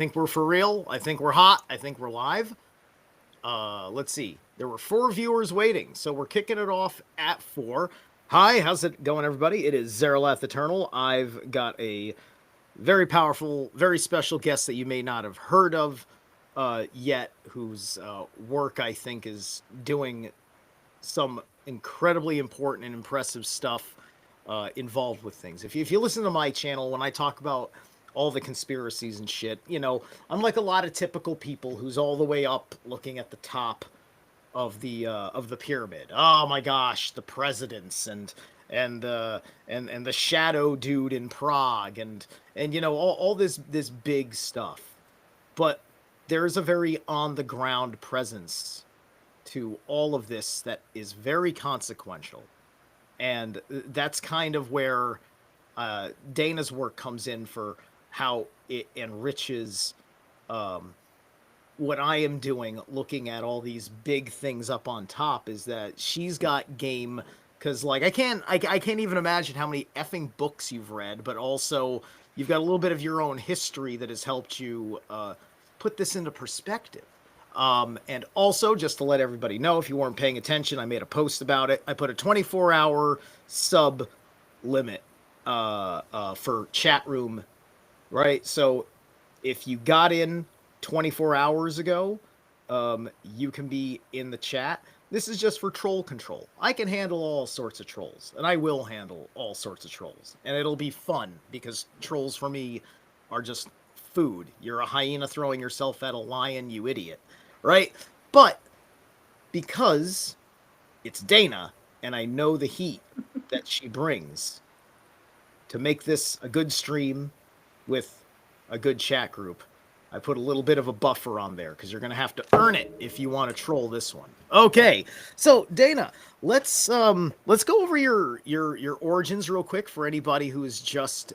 think we're for real. I think we're hot. I think we're live. Let's see. There were 4 viewers waiting, so we're kicking it off at 4. Hi, how's it going, everybody? It is Zerilath Eternal. I've got a very powerful, very special guest that you may not have heard of yet, whose work I think is doing some incredibly important and impressive stuff involved with things. If you listen to my channel, when I talk about all the conspiracies and shit, I'm like a lot of typical people who's all the way up looking at the top of the pyramid. Oh my gosh, the presidents and the shadow dude in Prague and all this big stuff. But there's a very on the ground presence to all of this that is very consequential. And that's kind of where Dana's work comes in for how it enriches what I am doing, looking at all these big things up on top, is that she's got game. Because like I can't even imagine how many effing books you've read, but also you've got a little bit of your own history that has helped you put this into perspective. And also, just to let everybody know, if you weren't paying attention, I made a post about it. I put a 24-hour sub limit for chat room, right? So if you got in 24 hours ago, you can be in the chat. This is just for troll control. I can handle all sorts of trolls, and I will handle all sorts of trolls. And it'll be fun, because trolls for me are just food. You're a hyena throwing yourself at a lion, you idiot. Right? But because it's Dana, and I know the heat that she brings to make this a good stream with a good chat group, I put a little bit of a buffer on there, because you're going to have to earn it if you want to troll this one. Okay, so Dana, let's go over your origins real quick for anybody who is just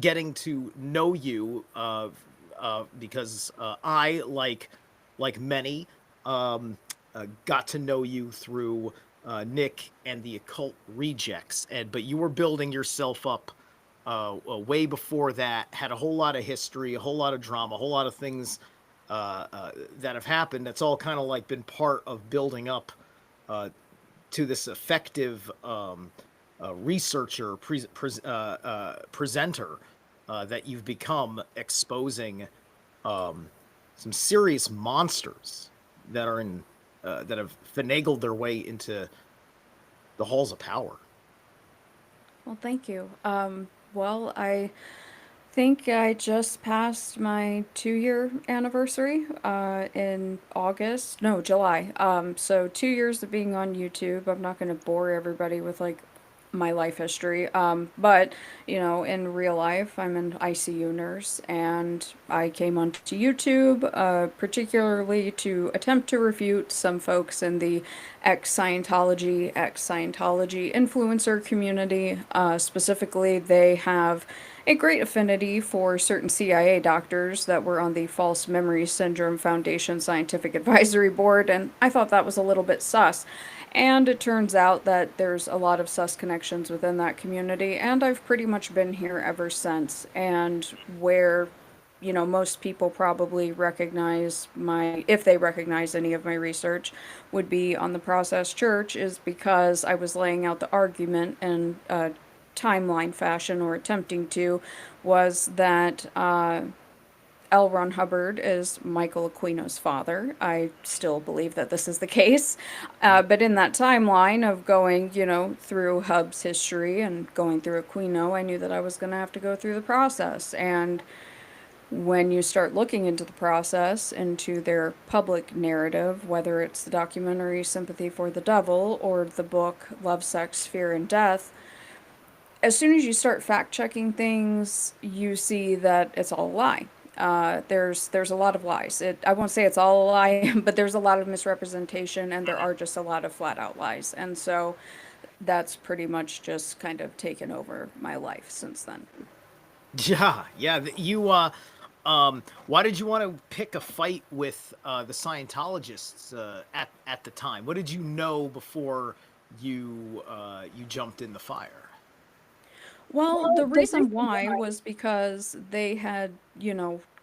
getting to know you, because I, like many, got to know you through Nick and the Occult Rejects, but you were building yourself up way before that. Had a whole lot of history, a whole lot of drama, a whole lot of things that have happened. That's all kind of like been part of building up to this effective researcher, presenter that you've become, exposing some serious monsters that are in that have finagled their way into the halls of power. Well, thank you. Well, I think I just passed my 2-year anniversary in August. No, July. So 2 years of being on YouTube. I'm not going to bore everybody with like my life history. But in real life, I'm an ICU nurse, and I came onto YouTube particularly to attempt to refute some folks in the ex-Scientology influencer community. Specifically, they have a great affinity for certain CIA doctors that were on the False Memory Syndrome Foundation Scientific Advisory Board, and I thought that was a little bit sus. And it turns out that there's a lot of sus connections within that community, and I've pretty much been here ever since. And where, most people probably recognize if they recognize any of my research, would be on the Process Church, is because I was laying out the argument in a timeline fashion, or attempting to, was that L. Ron Hubbard is Michael Aquino's father. I still believe that this is the case. But in that timeline of going, through Hubb's history and going through Aquino, I knew that I was going to have to go through the process. And when you start looking into the process, into their public narrative, whether it's the documentary Sympathy for the Devil or the book Love, Sex, Fear, and Death, as soon as you start fact checking things, you see that it's all a lie. There's a lot of lies. I won't say it's all a lie, but there's a lot of misrepresentation, and there are just a lot of flat out lies. And so that's pretty much just kind of taken over my life since then. Yeah, yeah. You why did you want to pick a fight with the Scientologists at the time? What did you know before you jumped in the fire? Well, the reason why was because they had,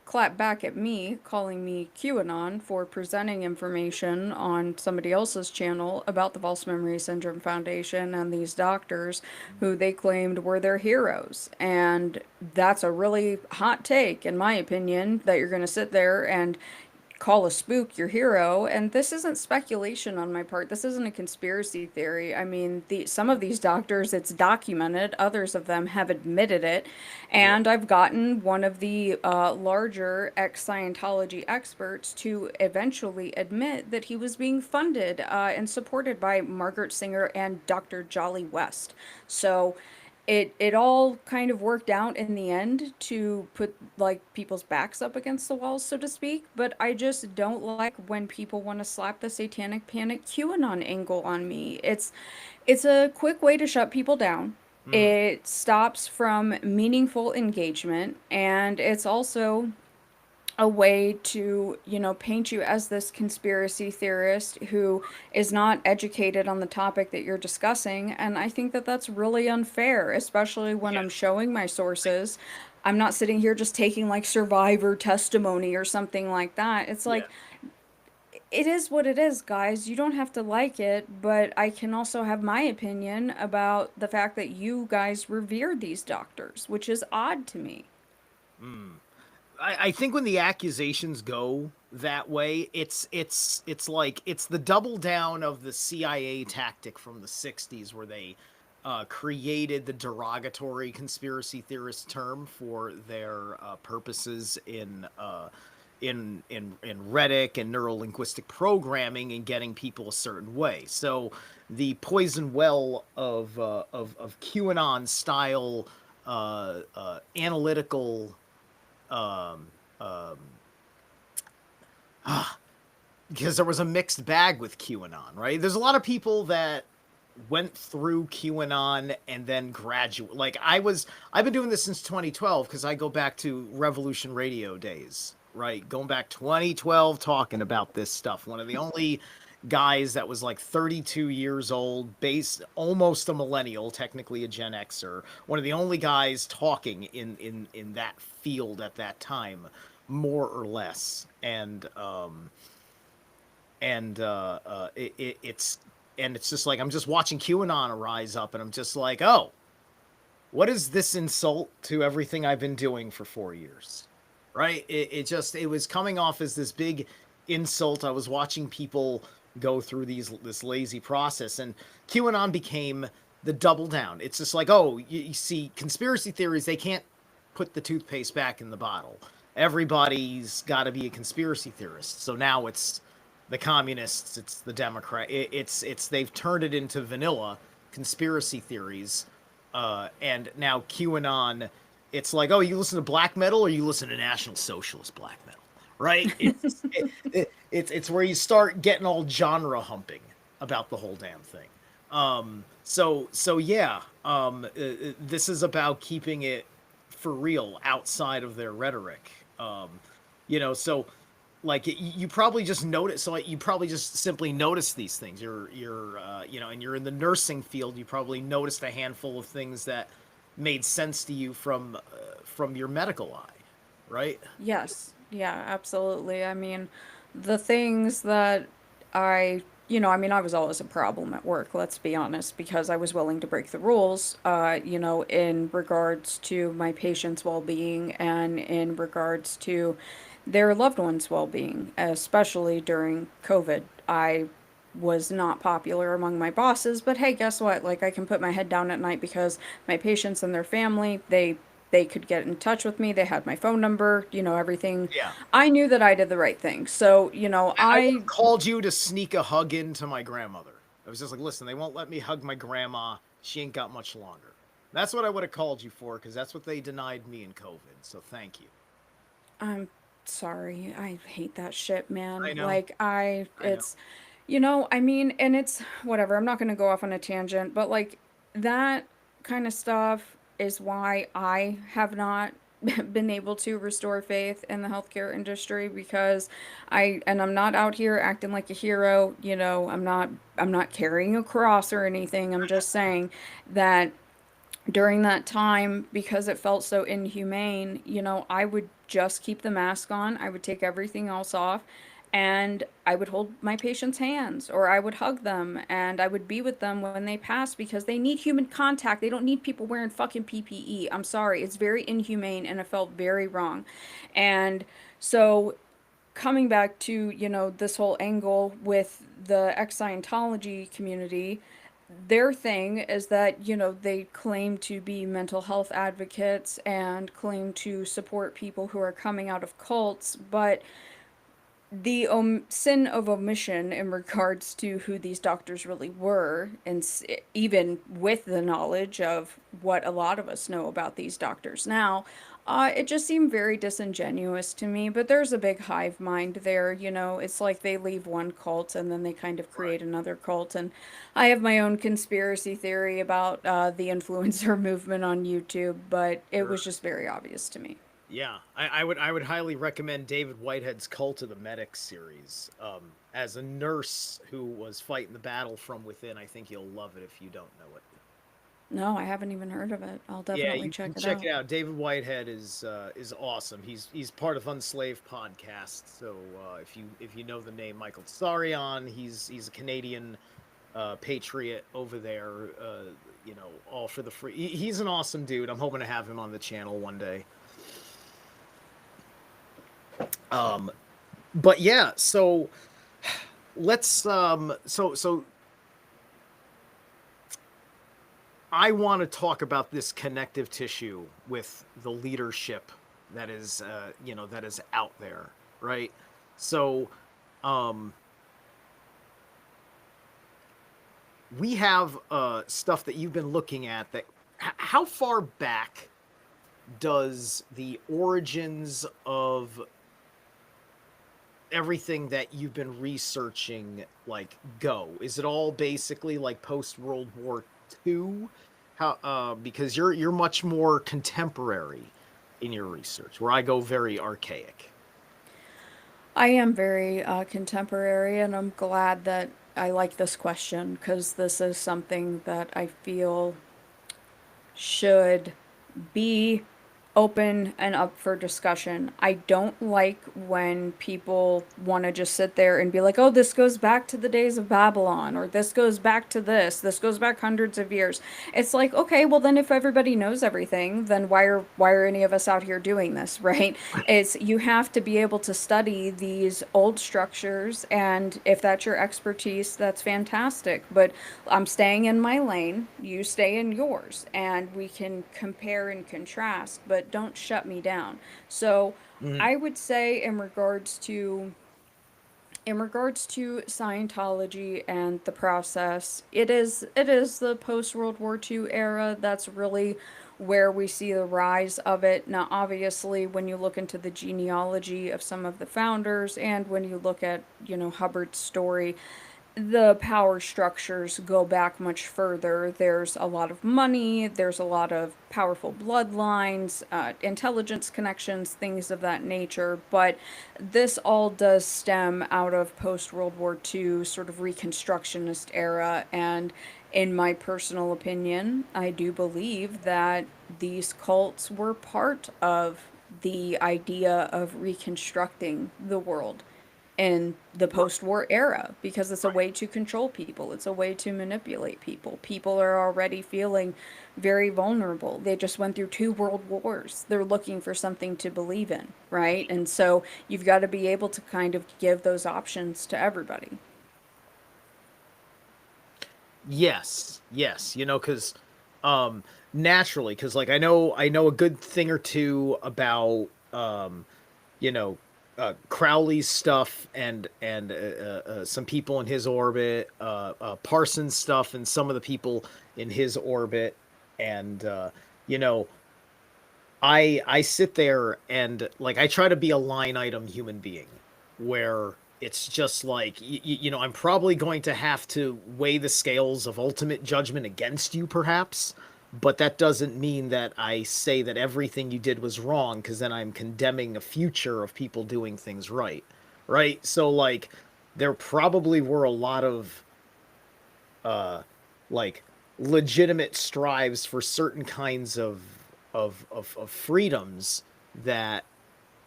clap back at me, calling me QAnon for presenting information on somebody else's channel about the False Memory Syndrome Foundation and these doctors who they claimed were their heroes. And that's a really hot take, in my opinion, that you're going to sit there and call a spook your hero. And this isn't speculation on my part. This isn't a conspiracy theory. I mean, some of these doctors, it's documented. Others of them have admitted it. Yeah. And I've gotten one of the larger ex-Scientology experts to eventually admit that he was being funded and supported by Margaret Singer and Dr. Jolly West. So it all kind of worked out in the end to put like people's backs up against the walls, so to speak. But I just don't like when people want to slap the satanic panic QAnon angle on me. It's a quick way to shut people down. Mm. It stops from meaningful engagement, and it's also a way to, paint you as this conspiracy theorist who is not educated on the topic that you're discussing. And I think that that's really unfair, especially when I'm Yes. showing my sources. I'm not sitting here just taking like survivor testimony or something like that. It's Yeah. like, it is what it is, guys. You don't have to like it, but I can also have my opinion about the fact that you guys revere these doctors, which is odd to me. Mm. I think when the accusations go that way, it's like it's the double down of the CIA tactic from the '60s, where they created the derogatory conspiracy theorist term for their purposes in rhetoric and neurolinguistic programming and getting people a certain way. So the poison well of QAnon style analytical um, um, because there was a mixed bag with QAnon, right? There's a lot of people that went through QAnon and then graduate. Like I've been doing this since 2012 because I go back to Revolution Radio days, right? Going back 2012, talking about this stuff. One of the only guys that was like 32 years old, based almost a millennial, technically a Gen Xer. One of the only guys talking in that field at that time, more or less. It's and it's just like I'm just watching QAnon rise up, and I'm just like, oh, what is this insult to everything I've been doing for 4 years? Right? It was coming off as this big insult. I was watching people go through this lazy process, and QAnon became the double down. It's just like, oh, you see, conspiracy theories, they can't put the toothpaste back in the bottle. Everybody's got to be a conspiracy theorist. So now it's the communists, it's the Democrat. It's they've turned it into vanilla conspiracy theories, and now QAnon. It's like, oh, you listen to black metal or you listen to National Socialist black metal, right? It's where you start getting all genre humping about the whole damn thing. So yeah, this is about keeping it for real outside of their rhetoric. So like you probably just notice. So you probably just simply notice these things. And you're in the nursing field. You probably noticed a handful of things that made sense to you from your medical eye, right? Yes, yeah, absolutely. I mean, the things that I was always a problem at work, let's be honest, because I was willing to break the rules, in regards to my patients' well-being and in regards to their loved ones' well-being, especially during COVID. I was not popular among my bosses, but hey, guess what? Like I can put my head down at night because my patients and their family, they could get in touch with me. They had my phone number, everything. Yeah. I knew that I did the right thing. So, I would have called you to sneak a hug into my grandmother. I was just like, listen, they won't let me hug my grandma. She ain't got much longer. That's what I would have called you for, because that's what they denied me in COVID. So thank you. I'm sorry. I hate that shit, man. I know. Like I I know. it's I mean, and it's whatever. I'm not going to go off on a tangent, but like that kind of stuff is why I have not been able to restore faith in the healthcare industry because I'm not out here acting like a hero, I'm not carrying a cross or anything. I'm just saying that during that time, because it felt so inhumane, I would just keep the mask on. I would take everything else off, and I would hold my patients' hands, or I would hug them, and I would be with them when they pass, because they need human contact. They don't need people wearing fucking PPE. I'm sorry. It's very inhumane, and it felt very wrong. And so, coming back to, this whole angle with the ex-Scientology community, their thing is that, they claim to be mental health advocates and claim to support people who are coming out of cults, but the sin of omission in regards to who these doctors really were, and even with the knowledge of what a lot of us know about these doctors now, it just seemed very disingenuous to me. But there's a big hive mind there, it's like they leave one cult and then they kind of Right. create another cult. And I have my own conspiracy theory about the influencer movement on YouTube, but it was Sure. just very obvious to me. Yeah, I would highly recommend David Whitehead's Cult of the Medic series. As a nurse who was fighting the battle from within, I think you'll love it if you don't know it. No, I haven't even heard of it. I'll Yeah, definitely you check can it check out. it out. David Whitehead is awesome. He's part of Unslaved podcast. So if you know the name Michael Tsarion, he's a Canadian patriot over there. All for the free. He's an awesome dude. I'm hoping to have him on the channel one day. Um, but yeah, so let's so I want to talk about this connective tissue with the leadership that is out there, right? So um we have stuff that you've been looking at that how far back does the origins of everything that you've been researching like go? Is it all basically like post World War II? How because you're much more contemporary in your research, where I go very archaic. I am very contemporary, and I'm glad that I like this question, because this is something that I feel should be open and up for discussion. I don't like when people want to just sit there and be like, oh, this goes back to the days of Babylon, or this goes back to this goes back hundreds of years. It's like, okay, well then if everybody knows everything, then why are any of us out here doing this, right? It's you have to be able to study these old structures, and if that's your expertise, that's fantastic. But I'm staying in my lane, you stay in yours, and we can compare and contrast, but don't shut me down. So Mhm. I would say, in regards to Scientology and the process, it is the post World War II era. That's really where we see the rise of it. Now, obviously, when you look into the genealogy of some of the founders, and when you look at, Hubbard's story, the power structures go back much further. There's a lot of money, there's a lot of powerful bloodlines, intelligence connections, things of that nature. But this all does stem out of post World War II sort of Reconstructionist era. And in my personal opinion, I do believe that these cults were part of the idea of reconstructing the world in the Right, post-war era, because it's a right. way to control people. It's a way to manipulate people. People are already feeling very vulnerable. They just went through two world wars. They're looking for something to believe in, right? And so you've got to be able to kind of give those options to everybody. Yes, yes, because naturally, because like I know a good thing or two about you know Crowley's stuff and some people in his orbit, Parsons stuff and some of the people in his orbit, and you know I sit there and like I try to be a line item human being where it's just like I'm probably going to have to weigh the scales of ultimate judgment against you perhaps, but that doesn't mean that I say that everything you did was wrong because then I'm condemning a future of people doing things right. Right? So like there probably were a lot of uh like legitimate strives for certain kinds of freedoms that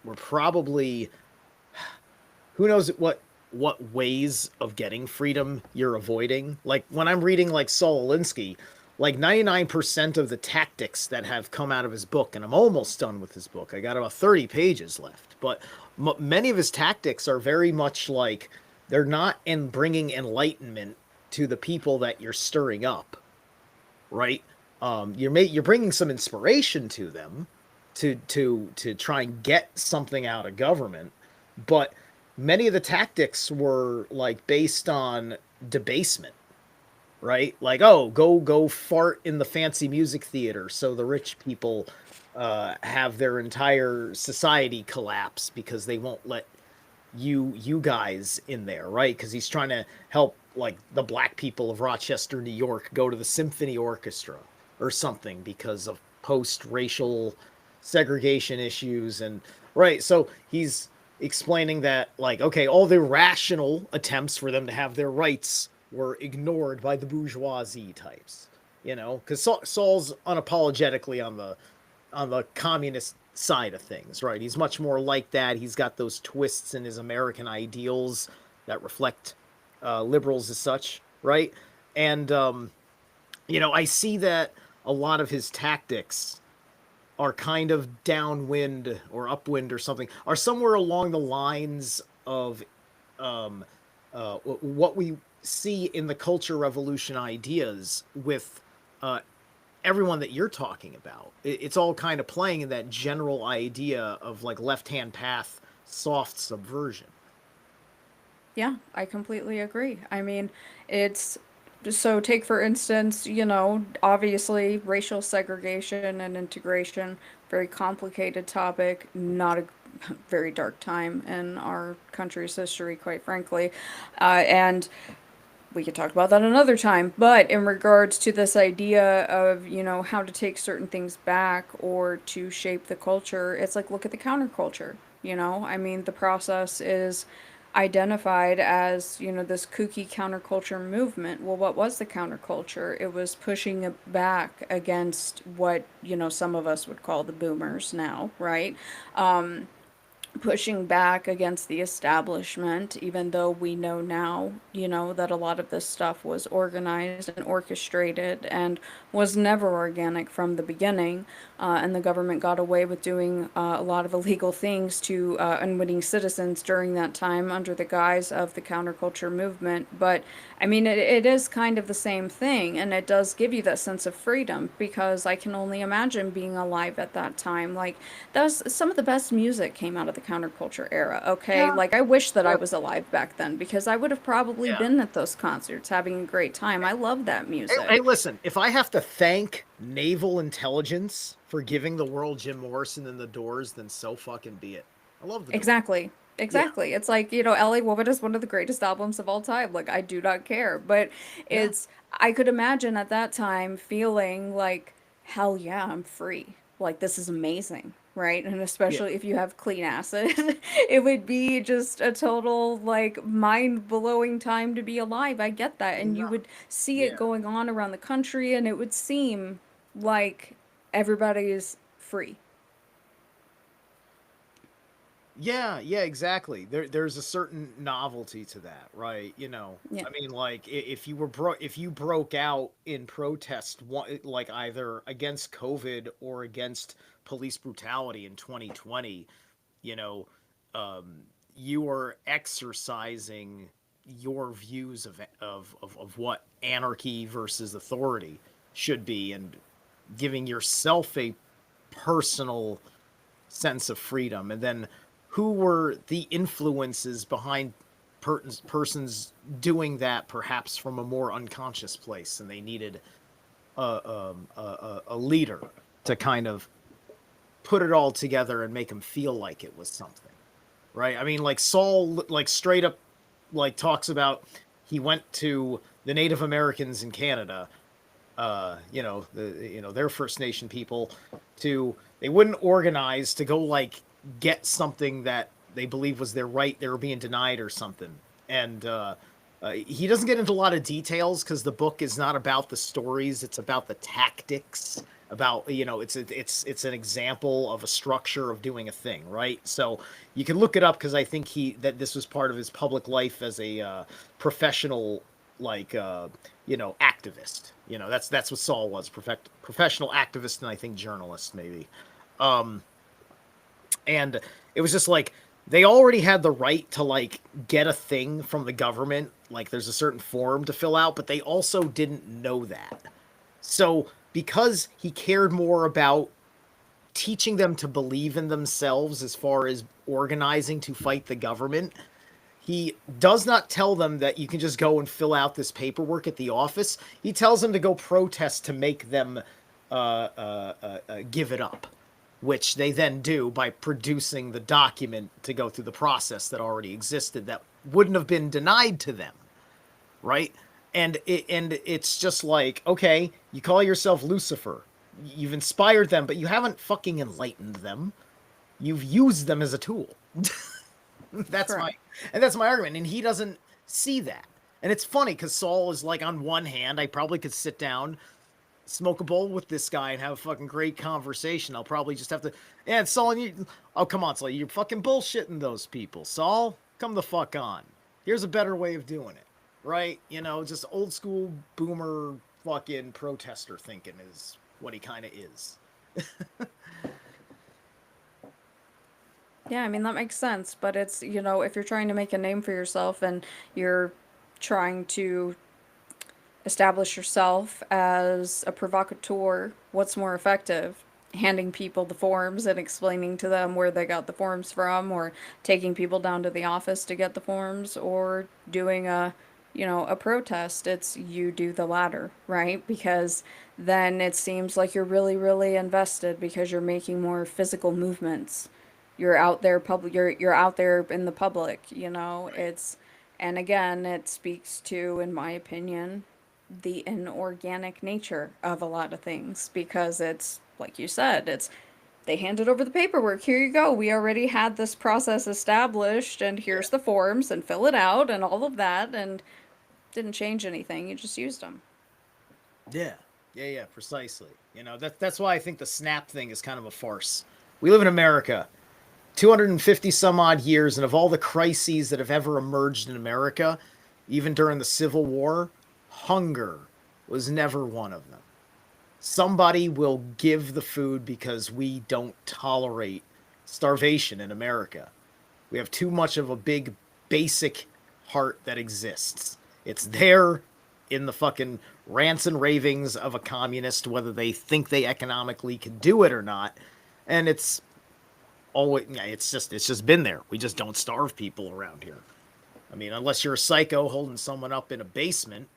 were probably, who knows what ways of getting freedom you're avoiding. Like when I'm reading like Saul Alinsky, like 99% of the tactics that have come out of his book, and I'm almost done with his book. I got about 30 pages left, but many of his tactics are very much like they're not in bringing enlightenment to the people that you're stirring up, right? You're bringing some inspiration to them to try and get something out of government, but many of the tactics were like based on debasement, right? Like, oh, go fart in the fancy music theater so the rich people have their entire society collapse because they won't let you guys in there, right? Because he's trying to help like the black people of Rochester, New York, go to the symphony orchestra or something because of post-racial segregation issues. And right, so he's explaining that like, okay, all the rational attempts for them to have their rights were ignored by the bourgeoisie types, you know, because Saul's unapologetically on the communist side of things, right? He's much more like that. He's got those twists in his American ideals that reflect liberals as such, right? And you know, I see that a lot of his tactics are kind of downwind or upwind or something, are somewhere along the lines of um, what we see in the culture revolution ideas with everyone that you're talking about. It's all kind of playing in that general idea of like left hand path, soft subversion. Yeah, I completely agree. I mean, it's so take for instance, obviously racial segregation and integration, very complicated topic, not a very dark time in our country's history, quite frankly. And we could talk about that another time. But in regards to this idea of, how to take certain things back or to shape the culture, it's like look at the counterculture. I mean, the process is identified as, this kooky counterculture movement. Well, what was the counterculture? It was pushing it back against what, some of us would call the boomers now, right? Pushing back against the establishment, even though we know now, that a lot of this stuff was organized and orchestrated and was never organic from the beginning. And the government got away with doing a lot of illegal things to unwitting citizens during that time under the guise of the counterculture movement. But I mean, it is kind of the same thing, and it does give you that sense of freedom because I can only imagine being alive at that time. Like, that's some of the best music came out of the counterculture era, okay? Yeah. Like, I wish that I was alive back then because I would have probably Yeah. been at those concerts having a great time. I love that Hey, music. listen, if I have to thank naval intelligence for giving the world Jim Morrison and the Doors, then so fucking be it. I love the Doors. Exactly. Yeah. Exactly. It's like, LA Woman is one of the greatest albums of all time. Like, I do not care. But Yeah. I could imagine at that time feeling like, hell yeah, I'm free. Like, this is amazing. Right? And Yeah. especially if you have clean acid, it would be just a total, like, mind-blowing time to be alive. I get that. And you No. would see it Yeah. going on around the country, and it would seem like everybody is free. Yeah, yeah, exactly. There's a certain novelty to that, right? You know, Yeah. I mean, like if you if you broke out in protest, like either against COVID or against police brutality in 2020, you know, um, you are exercising your views of what anarchy versus authority should be, and giving yourself a personal sense of freedom. And then who were the influences behind persons doing that, perhaps from a more unconscious place, and they needed a leader to kind of put it all together and make them feel like it was something, right? I mean, like Saul, like straight up, like talks about he went to the Native Americans in Canada, their First Nation people, to they wouldn't organize to go like get something that they believe was their right, they were being denied or something. And He doesn't get into a lot of details because the book is not about the stories; it's about the tactics. About it's an example of a structure of doing a thing, right? So you can look it up because I think that this was part of his public life as a professional, like activist. That's what Saul was, professional activist, and I think journalist maybe. Um, and it was just like they already had the right to like get a thing from the government, like there's a certain form to fill out, but they also didn't know that. So because he cared more about teaching them to believe in themselves as far as organizing to fight the government, he does not tell them that you can just go and fill out this paperwork at the office. He tells them to go protest to make them give it up, which they then do by producing the document to go through the process that already existed that wouldn't have been denied to them, right? And it's just like, okay, you call yourself Lucifer, you've inspired them, but you haven't fucking enlightened them. You've used them as a tool. that's my Correct. that's my argument, and he doesn't see that. And it's funny because Saul is like, on one hand, I probably could sit down, smoke a bowl with this guy, and have a fucking great conversation. I'll probably just have to, yeah, Saul, oh, come on, Saul, you're fucking bullshitting those people. Saul, come the fuck on. Here's a better way of doing it, right? Just old school boomer fucking protester thinking is what he kind of is. Yeah, I mean, that makes sense, but it's, if you're trying to make a name for yourself and you're trying to establish yourself as a provocateur, what's more effective? Handing people the forms and explaining to them where they got the forms from, or taking people down to the office to get the forms, or doing a protest. It's you do the latter, right? Because then it seems like you're really, really invested because you're making more physical movements. You're out there you're out there in the public, it's, and again, it speaks to, in my opinion, the inorganic nature of a lot of things, because it's like you said, it's they handed over the paperwork. Here you go. We already had this process established, and Yeah. here's the forms, and fill it out, and all of that, and didn't change anything. You just used them. Yeah. Yeah, precisely. That's why I think the snap thing is kind of a farce. We live in America. 250 some odd years, and of all the crises that have ever emerged in America, even during the Civil War, hunger was never one of them. Somebody will give the food because we don't tolerate starvation in America. We have too much of a big basic heart that exists. It's there in the fucking rants and ravings of a communist, whether they think they economically can do it or not. And it's just been there. We just don't starve people around here. I mean, unless you're a psycho holding someone up in a basement,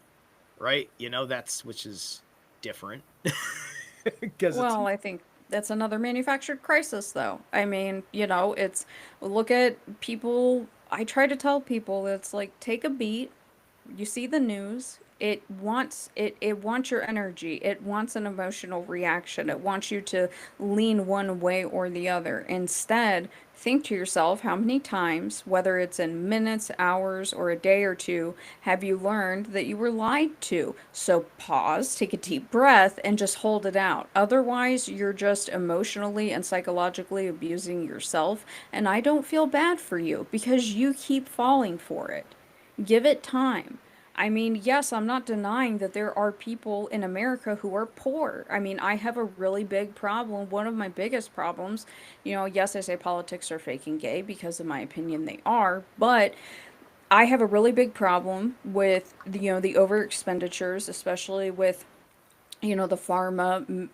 right? That's which is different because it's Well, I think that's another manufactured crisis, though. I mean, it's look at people. I try to tell people it's like take a beat, you see the news, it wants your energy, it wants an emotional reaction, it wants you to lean one way or the other. Instead, think to yourself, how many times, whether it's in minutes, hours, or a day or two, have you learned that you were lied to? So pause, take a deep breath, and just hold it out. Otherwise, you're just emotionally and psychologically abusing yourself, and I don't feel bad for you because you keep falling for it. Give it time. I mean, yes, I'm not denying that there are people in America who are poor. I mean, I have a really big problem. One of my biggest problems, yes, I say politics are fake and gay because, in my opinion, they are, but I have a really big problem with the over expenditures, especially with the pharma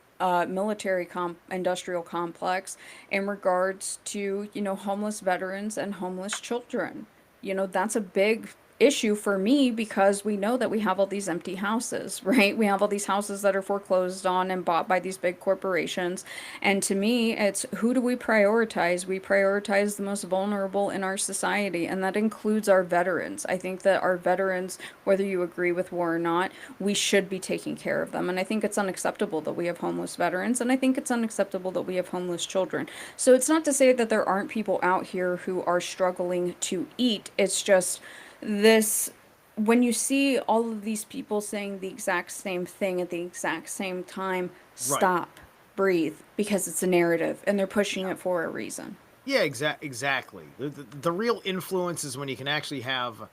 military industrial complex in regards to homeless veterans and homeless children. That's a big issue for me because we know that we have all these empty houses, right? We have all these houses that are foreclosed on and bought by these big corporations. And to me, it's who do we prioritize? We prioritize the most vulnerable in our society, and that includes our veterans. I think that our veterans, whether you agree with war or not, we should be taking care of them. And I think it's unacceptable that we have homeless veterans, and I think it's unacceptable that we have homeless children. So it's not to say that there aren't people out here who are struggling to eat. It's just this when you see all of these people saying the exact same thing at the exact same time, Right. stop, breathe, because it's a narrative and they're pushing Yeah. it for a reason. Yeah, exactly. The real influence is when you can actually have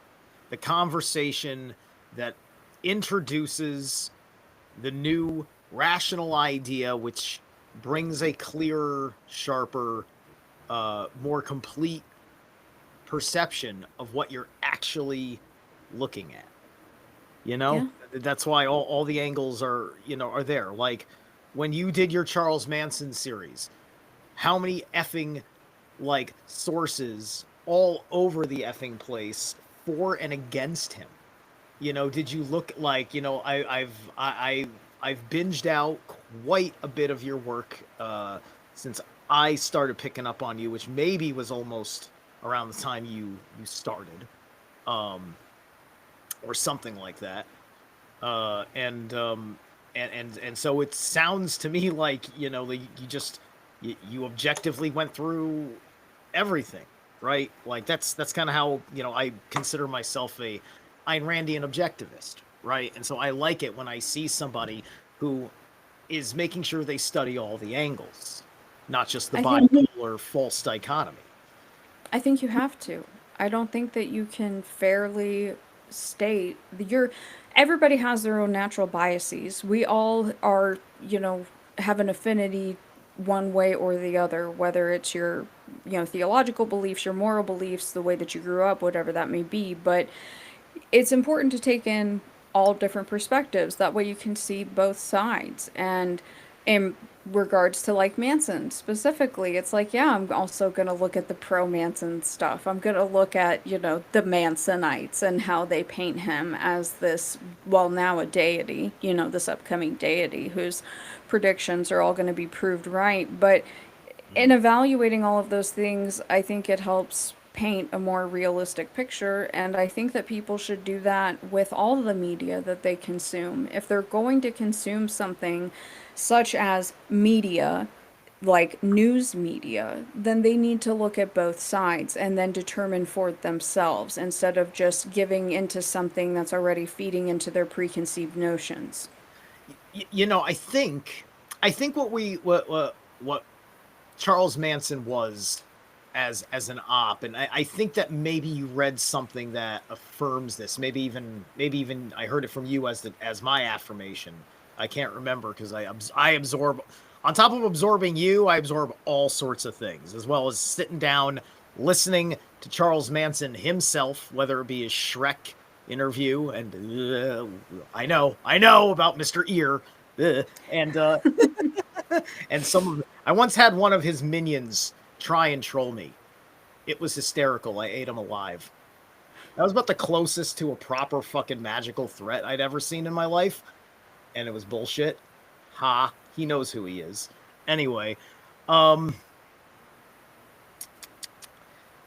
the conversation that introduces the new rational idea, which brings a clearer, sharper, more complete perception of what you're actually looking at. You know, Yeah. that's why all the angles are, are there. Like when you did your Charles Manson series, how many effing like sources all over the effing place for and against him? Did you look like, I've binged out quite a bit of your work since I started picking up on you, which maybe was almost around the time you started, um, or something like that. And so it sounds to me like, like you just you objectively went through everything, right? Like that's kind of how, I consider myself a Ayn Randian objectivist, right? And so I like it when I see somebody who is making sure they study all the angles, not just the I think bipolar false dichotomy. I think you have to. I don't think that you can fairly state everybody has their own natural biases. We all are, have an affinity one way or the other, whether it's your, theological beliefs, your moral beliefs, the way that you grew up, whatever that may be, but it's important to take in all different perspectives. That way you can see both sides. And in regards to like Manson specifically, it's like, yeah, I'm also going to look at the pro Manson stuff. I'm going to look at, the Mansonites and how they paint him as this, well, now a deity, this upcoming deity whose predictions are all going to be proved right. But in evaluating all of those things, I think it helps paint a more realistic picture, and I think that people should do that with all the media that they consume. If they're going to consume something such as media, like news media, then they need to look at both sides and then determine for themselves instead of just giving into something that's already feeding into their preconceived notions. I think what Charles Manson was as an op, and I think that maybe you read something that affirms this. Maybe even I heard it from you as my affirmation. I can't remember because I absorb, on top of absorbing you, I absorb all sorts of things, as well as sitting down listening to Charles Manson himself, whether it be his Shrek interview, and I know about Mr. Ear, and and I once had one of his minions try and troll me. It was hysterical. I ate him alive. That was about the closest to a proper fucking magical threat I'd ever seen in my life, and it was bullshit. Ha, he knows who he is. Anyway, um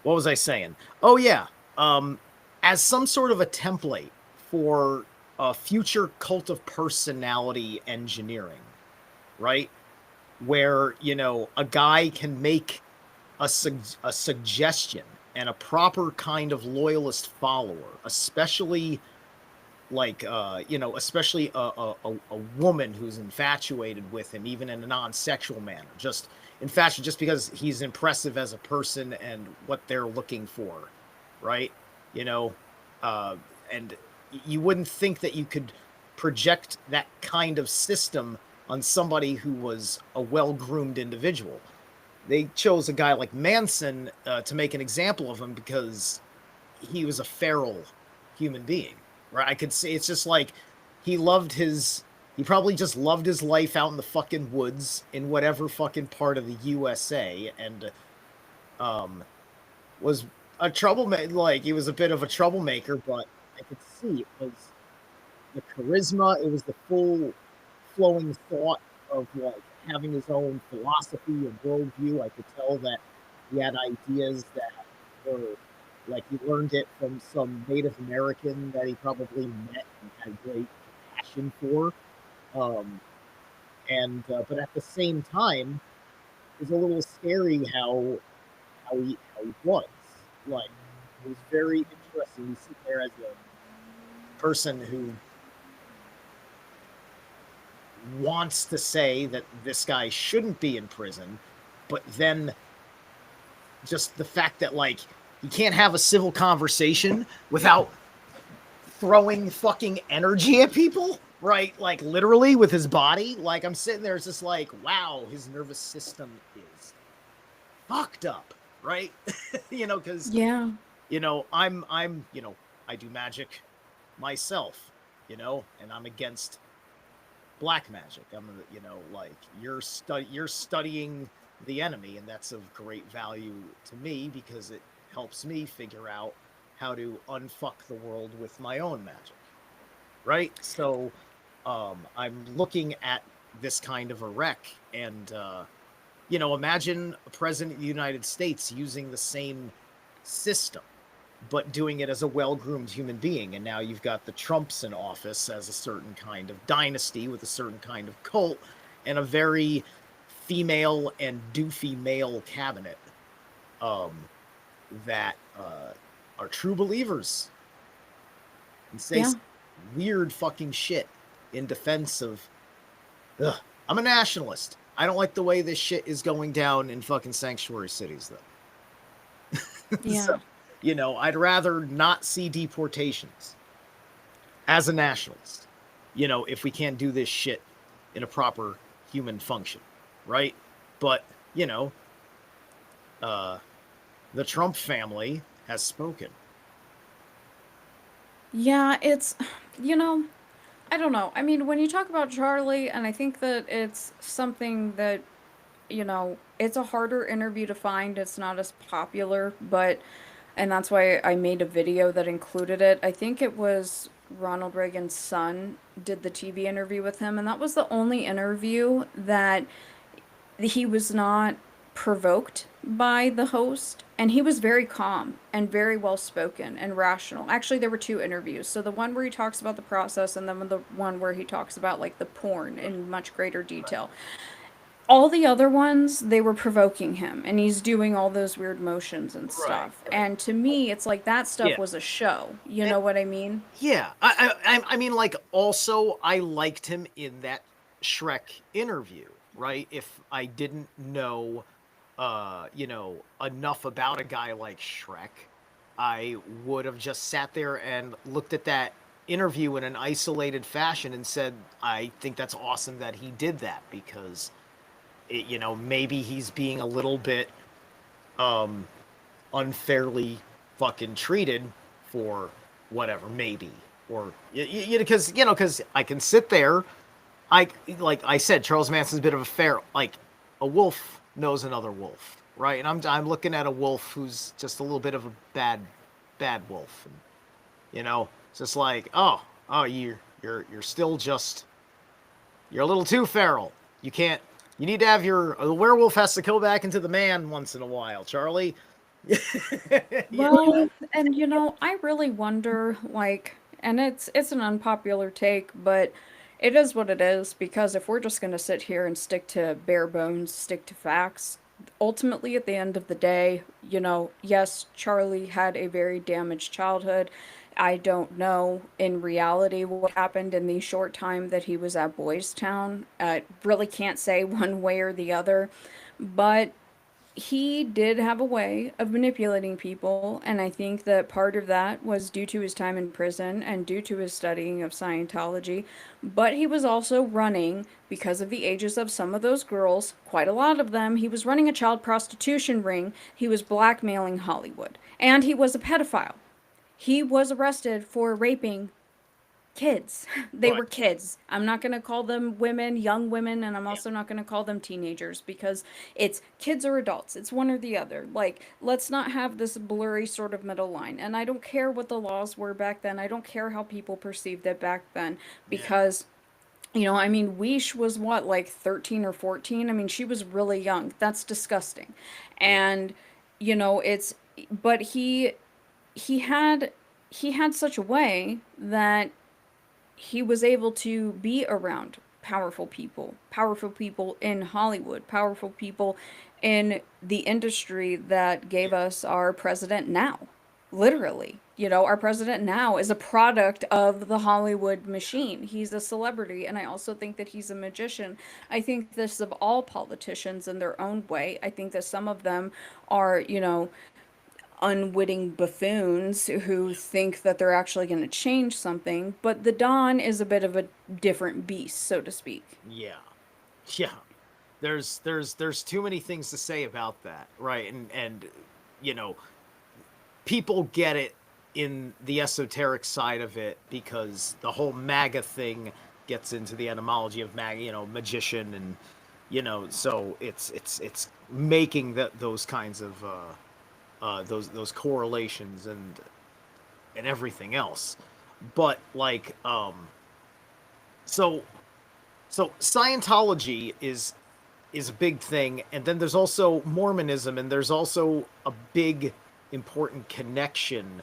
what was I saying? Oh yeah. As some sort of a template for a future cult of personality engineering, right? Where, a guy can make a suggestion and a proper kind of loyalist follower, especially like especially a woman who's infatuated with him, even in a non-sexual manner, just infatuated just because he's impressive as a person and what they're looking for, right? you know uh and you wouldn't think that you could project that kind of system on somebody who was a well-groomed individual. They chose a guy like Manson to make an example of him because he was a feral human being, right? I could say it's just like he loved his, he probably just loved his life out in the fucking woods in whatever fucking part of the USA, and um, was a troublemaker. Like he was a bit of a troublemaker, but I could see it was the charisma, it was the full flowing thought of like having his own philosophy and worldview. I could tell that he had ideas that were like he learned it from some Native American that he probably met and had great passion for. Um, and but at the same time, it was a little scary how he was. Like it was very interesting. You sit there as a person who wants to say that this guy shouldn't be in prison, but then just the fact that like he can't have a civil conversation without throwing fucking energy at people, right? Like literally with his body. Like I'm sitting there, it's just like, wow, his nervous system is fucked up, right? Because Yeah. I'm I do magic myself, and I'm against black magic. I'm like you're studying the enemy, and that's of great value to me because it helps me figure out how to unfuck the world with my own magic, right? So I'm looking at this kind of a wreck, and imagine a president of the United States using the same system but doing it as a well-groomed human being. And now you've got the Trumps in office as a certain kind of dynasty with a certain kind of cult and a very female and doofy male cabinet um, that are true believers and say Yeah. weird fucking shit in defense of. Ugh, I'm a nationalist. I don't like the way this shit is going down in fucking sanctuary cities, though. So, Yeah. I'd rather not see deportations as a nationalist, if we can't do this shit in a proper human function, right? But, you know, uh, the Trump family has spoken. Yeah, it's, you know, I don't know. I mean, when you talk about Charlie, and I think that it's something that, it's a harder interview to find. It's not as popular, but, and that's why I made a video that included it. I think it was Ronald Reagan's son did the TV interview with him, and that was the only interview that he was not provoked by the host, and he was very calm and very well spoken and rational. Actually, there were two interviews. So the one where he talks about the process, and then the one where he talks about like the porn in much greater detail. All the other ones, they were provoking him, and he's doing all those weird motions and Right, stuff. right. And to me, it's like that Yeah. stuff was a show. You And know what I mean? yeah, I mean, like, also, I liked him in that Shrek interview, right? If I didn't know, enough about a guy like Shrek, I would have just sat there and looked at that interview in an isolated fashion and said, I think that's awesome that he did that because, maybe he's being a little bit um, unfairly fucking treated for whatever, maybe. Or because I can sit there, I like I said, Charles Manson's a bit of a fair, like a wolf knows another wolf, right? And I'm looking at a wolf who's just a little bit of a bad wolf, and it's just like, oh, you're still just you're a little too feral. You can't. You need to have your the werewolf has to go back into the man once in a while, Charlie. you Well, and I really wonder, like, and it's an unpopular take, but it is what it is because if we're just gonna sit here and stick to bare bones, stick to facts, ultimately at the end of the day, yes, Charlie had a very damaged childhood. I don't know in reality what happened in the short time that he was at Boys Town. I really can't say one way or the other, but he did have a way of manipulating people, and I think that part of that was due to his time in prison and due to his studying of Scientology. But he was also running, because of the ages of some of those girls, quite a lot of them, he was running a child prostitution ring, he was blackmailing Hollywood, and he was a pedophile. He was arrested for raping kids. They right, were kids. I'm not going to call them women, young women, and I'm yeah, also not going to call them teenagers because it's kids or adults. It's one or the other. Like, let's not have this blurry sort of middle line. And I don't care what the laws were back then. I don't care how people perceived it back then yeah, because I mean, Weish was what, like 13 or 14? I mean, she was really young. That's disgusting. yeah, And, it's, but he had, he had such a way that he was able to be around powerful people in Hollywood, powerful people in the industry that yeah, gave us our president now, literally. our president now is a product of the Hollywood machine. He's a celebrity, and I also think that he's a magician. I think this of all politicians in their own way. I think that some of them are, unwitting buffoons who think that they're actually going to change something, but the Don is a bit of a different beast, so to speak. Yeah. Yeah. There's too many things to say about that, right? And you know, people get it in the esoteric side of it because the whole MAGA thing gets into the etymology of MAGA, magician, and so it's making those kinds of those correlations and everything else. But like so so Scientology is a big thing, and then there's also Mormonism, and there's also a big important connection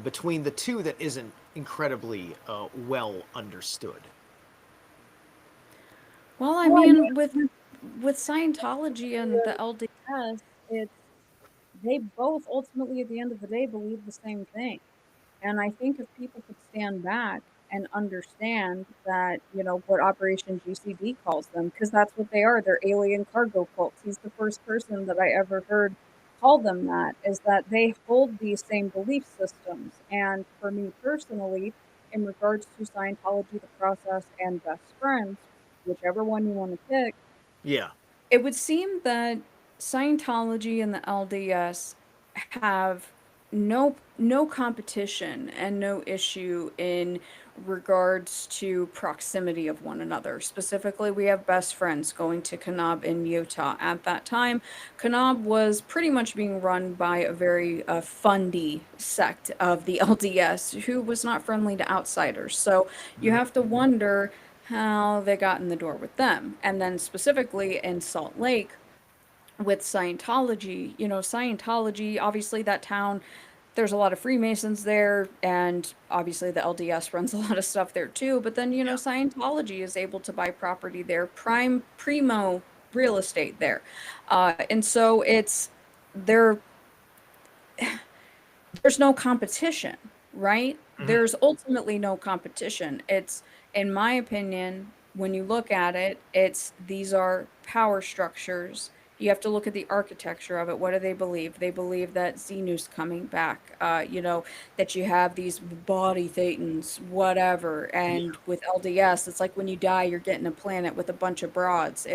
between the two that isn't incredibly well understood. Well, I mean, with Scientology and the LDS, it's they both ultimately at the end of the day believe the same thing. And I think if people could stand back and understand that, what Operation GCD calls them, because that's what they are, they're alien cargo cults. He's the first person that I ever heard call them that, is that they hold these same belief systems. And for me personally, in regards to Scientology, the process, and best friends, whichever one you want to pick, Yeah. it would seem that Scientology and the LDS have no competition and no issue in regards to proximity of one another. Specifically, we have best friends going to Kanab in Utah. At that time, Kanab was pretty much being run by a very fundy sect of the LDS who was not friendly to outsiders. So you Mhm. have to wonder how they got in the door with them. And then specifically in Salt Lake with Scientology, Scientology, obviously that town, there's a lot of Freemasons there, and obviously the LDS runs a lot of stuff there too. But then, Yeah. Scientology is able to buy property there, primo real estate there. And so they're there's no competition, right? Mhm. There's ultimately no competition. In my opinion, when you look at it, these are power structures. You have to look at the architecture of it. What do they believe? They believe that Xenu's coming back, that you have these body thetans, whatever. Yeah. And with LDS, it's like when you die, you're getting a planet with a bunch of broads.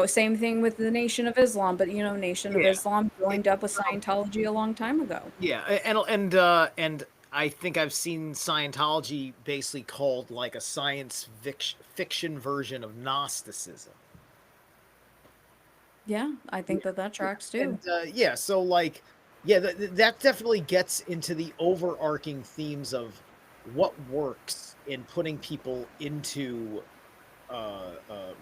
Same thing with the Nation of Islam, but Nation of Yeah. Islam It, joined up with Scientology a long time ago. yeah. And I think I've seen Scientology basically called like a fiction version of Gnosticism. Yeah, I Yeah, think that that yeah, tracks and too. yeah, so like, yeah, that definitely gets into the overarching themes of what works in putting people into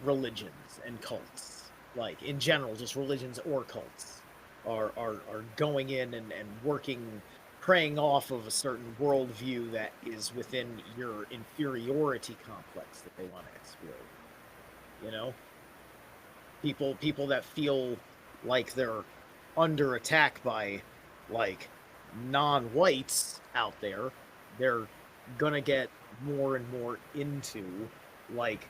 religions and cults, like in general, just religions or cults are going in and working, preying off of a certain worldview that is within your inferiority complex that they want to exploit. You know, people that feel like they're under attack by like non-whites out there, they're gonna get more and more into like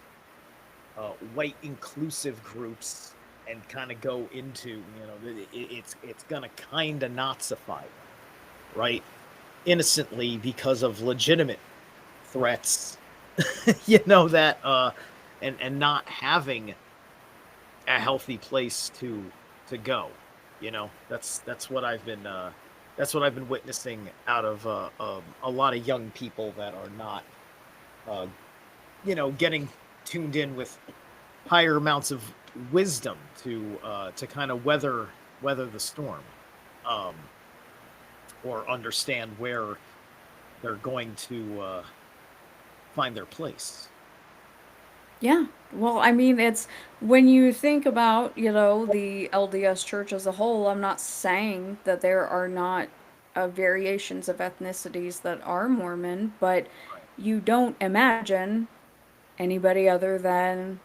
white inclusive groups and kind of go into it's gonna kind of Nazify them, right? Innocently because of legitimate threats, that and not having a healthy place to go. That's what I've been witnessing out of a lot of young people that are not uh, getting tuned in with higher amounts of wisdom to kind of weather the storm, um, or understand where they're going to find their place. Yeah. Well, I mean, it's when you think about, the LDS church as a whole, I'm not saying that there are not variations of ethnicities that are Mormon, but Right. you don't imagine anybody other than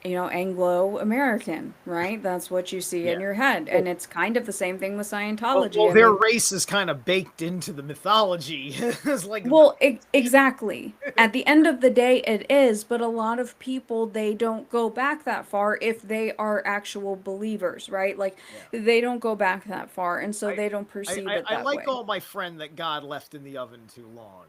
Anglo-American, right? That's what you see in Yeah. your head. Well, And it's kind of the same thing with well, Scientology. well, I their mean, race is kind of baked into the mythology. It's like well, exactly. At the end of the day, it is, but a lot of people, they don't go back that far if they are actual believers, right? Like, yeah. they don't go back that far, and so I, they don't perceive it I that like way. all my friend that God left in the oven too long.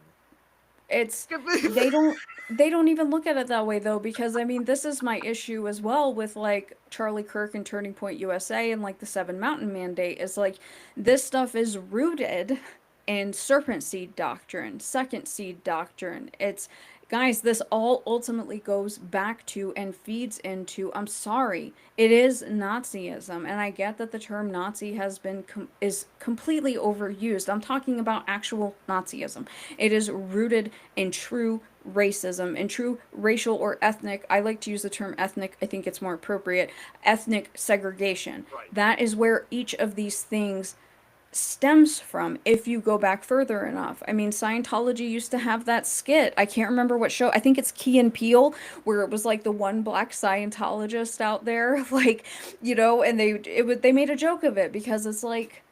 It's they don't they don't even look at it that way though, because I mean this is my issue as well with like Charlie Kirk and Turning Point USA and like the Seven Mountain Mandate is like this stuff is rooted in serpent seed doctrine, second seed doctrine. It's guys, this all ultimately goes back to and feeds into, I'm sorry, it is Nazism, and I get that the term Nazi has been is completely overused. I'm talking about actual Nazism. It is rooted in true racism and true racial or ethnic, I like to use the term ethnic, I think it's more appropriate, ethnic segregation. Right. That is where each of these things stems from if you go back further enough. I mean, Scientology used to have that skit. I can't remember what show. I think it's Key and Peele, where it was like the one black Scientologist out there, like, and they made a joke of it because it's like,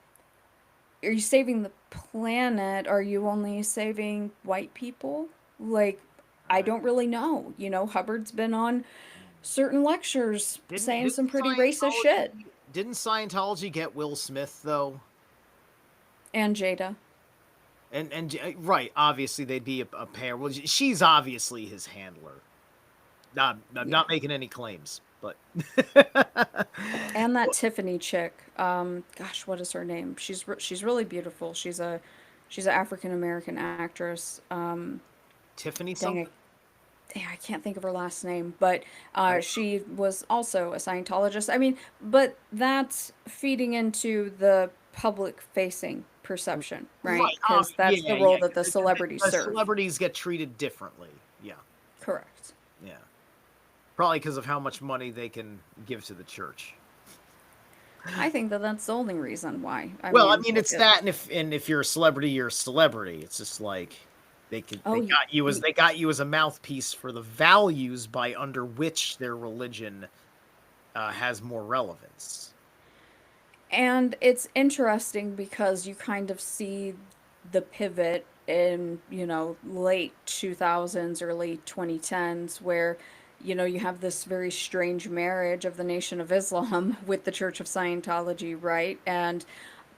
are you saving the planet? Are you only saving white people? Like, I Uh, don't really know. Hubbard's been on certain lectures didn't saying didn't some pretty racist shit. Scientology get Will Smith though? And Jada. Right, obviously they'd be a pair. Well, she's obviously his handler. I'm Yeah. not making any claims, but And that Tiffany chick. Gosh, what is her name? She's really beautiful. She's an African American actress. Tiffany Dang it, something. I can't think of her last name, but I don't know. she was also a Scientologist. I mean, but that's feeding into the public facing perception, right? Right. Because that's the Yeah, role yeah. that the 'Cause celebrities the serve. celebrities get treated differently. Yeah, Correct. yeah. Probably because of how much money they can give to the church. I think that that's the only reason why. I Well, I mean, mean, look it's at. that, and if you're a celebrity, you're a celebrity. It's just like Oh, they got you as a mouthpiece for the values by under which their religion has more relevance. and it's interesting because you kind of see the pivot in, late 2000s, early 2010s, where, you have this very strange marriage of the Nation of Islam with the Church of Scientology, right? And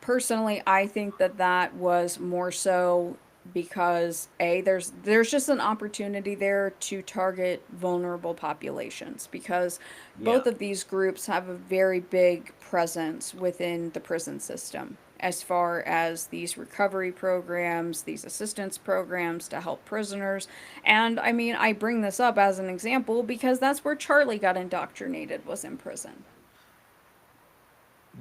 personally, I think that that was more so because there's just an opportunity there to target vulnerable populations because Yeah, both of these groups have a very big presence within the prison system as far as these recovery programs, these assistance programs to help prisoners. And I mean, I bring this up as an example because that's where Charlie got indoctrinated, was in prison.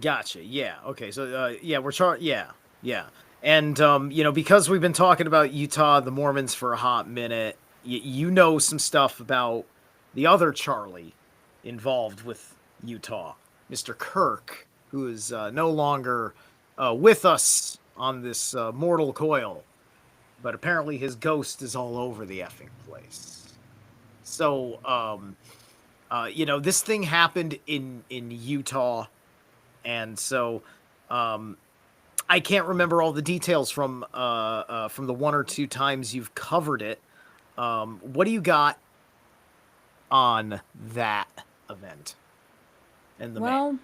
gotcha. Yeah, okay. So, yeah, Yeah, yeah. And because we've been talking about Utah, the Mormons for a hot minute, you know some stuff about the other Charlie involved with Utah, Mr. Kirk, who is no longer with us on this mortal coil, but apparently his ghost is all over the effing place. So, this thing happened in Utah, and so um, I can't remember all the details from the one or two times you've covered it. What do you got on that event and the man? Well,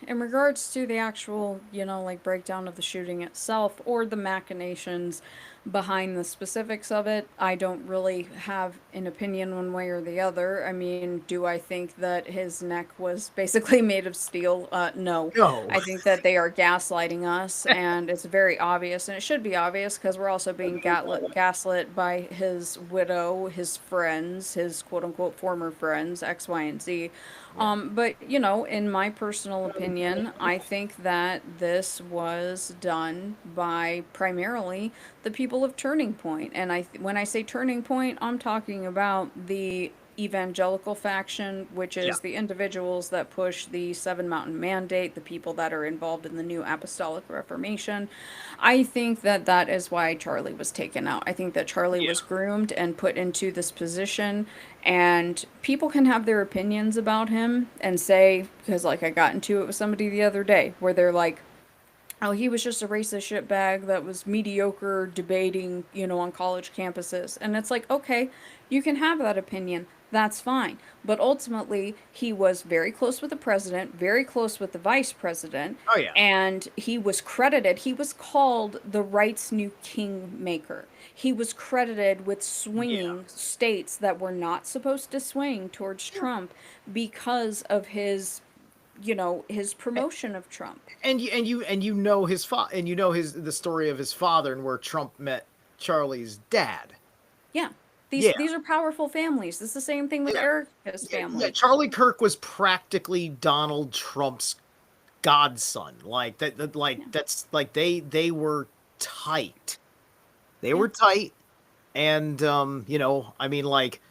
in regards to the actual, like breakdown of the shooting itself or the machinations behind the specifics of it, I don't really have an opinion one way or the other. I mean, do I think that his neck was basically made of steel? No. No. I think that they are gaslighting us, and it's very obvious, and it should be obvious because we're also being gaslit by his widow, his friends, his quote unquote former friends, X, Y, and Z. Yeah. But in my personal opinion, I think that this was done by primarily the people of Turning Point. And when I say Turning Point, I'm talking about the evangelical faction, which Yeah. is the individuals that push the Seven Mountain Mandate, the people that are involved in the New Apostolic Reformation. I think that that is why Charlie was taken out. I think that Charlie Yeah. was groomed and put into this position, and people can have their opinions about him and say, because like I got into it with somebody the other day, where they're like, oh, he was just a racist shitbag that was mediocre debating, on college campuses. And it's like, okay, you can have that opinion. That's fine. But ultimately, he was very close with the president, very close with the vice president, Oh yeah. and he was credited. He was called the right's new kingmaker. He was credited with Yeah. swinging states that were not supposed to swing towards Trump because of his promotion of Trump. And you know his and you know his the story of his father and where Trump met Charlie's dad. Yeah. These Yeah. these are powerful families. It's the same thing with Yeah. Erica's Yeah. family. Charlie Kirk was practically Donald Trump's godson. Like that like Yeah. that's like they were tight. They Yeah. were tight. And I mean, like,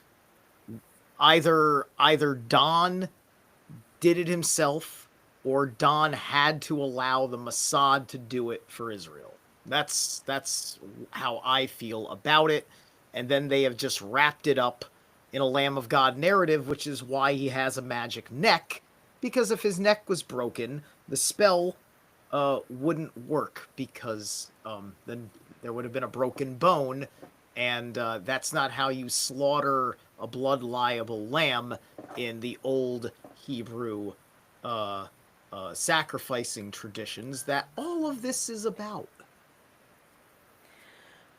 either Don did it himself or Don had to allow the Mossad to do it for Israel. That's how I feel about it. And then they have just wrapped it up in a Lamb of God narrative, which is why he has a magic neck. Because if his neck was broken, the spell wouldn't work because then there would have been a broken bone, and that's not how you slaughter a blood liable lamb in the old Hebrew uh, sacrificing traditions that all of this is about.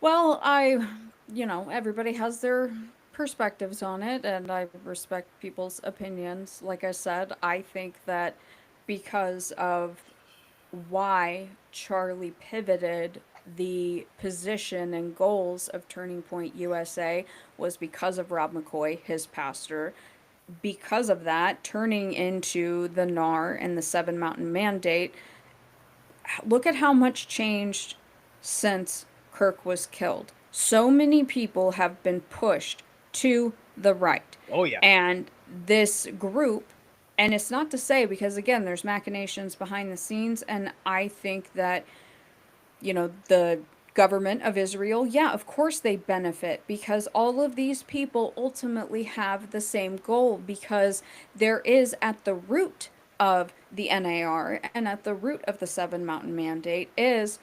Well, everybody has their perspectives on it, and I respect people's opinions. Like I said, I think that because of why Charlie pivoted the position and goals of Turning Point USA was because of Rob McCoy, his pastor. Because of that, turning into the NAR and the Seven Mountain Mandate, look at how much changed since Kirk was killed. So many people have been pushed to the right. Oh yeah. And this group, and it's not to say, because again, there's machinations behind the scenes, and I think that, the government of Israel, yeah, of course they benefit because all of these people ultimately have the same goal because there is at the root of the NAR and at the root of the Seven Mountain Mandate is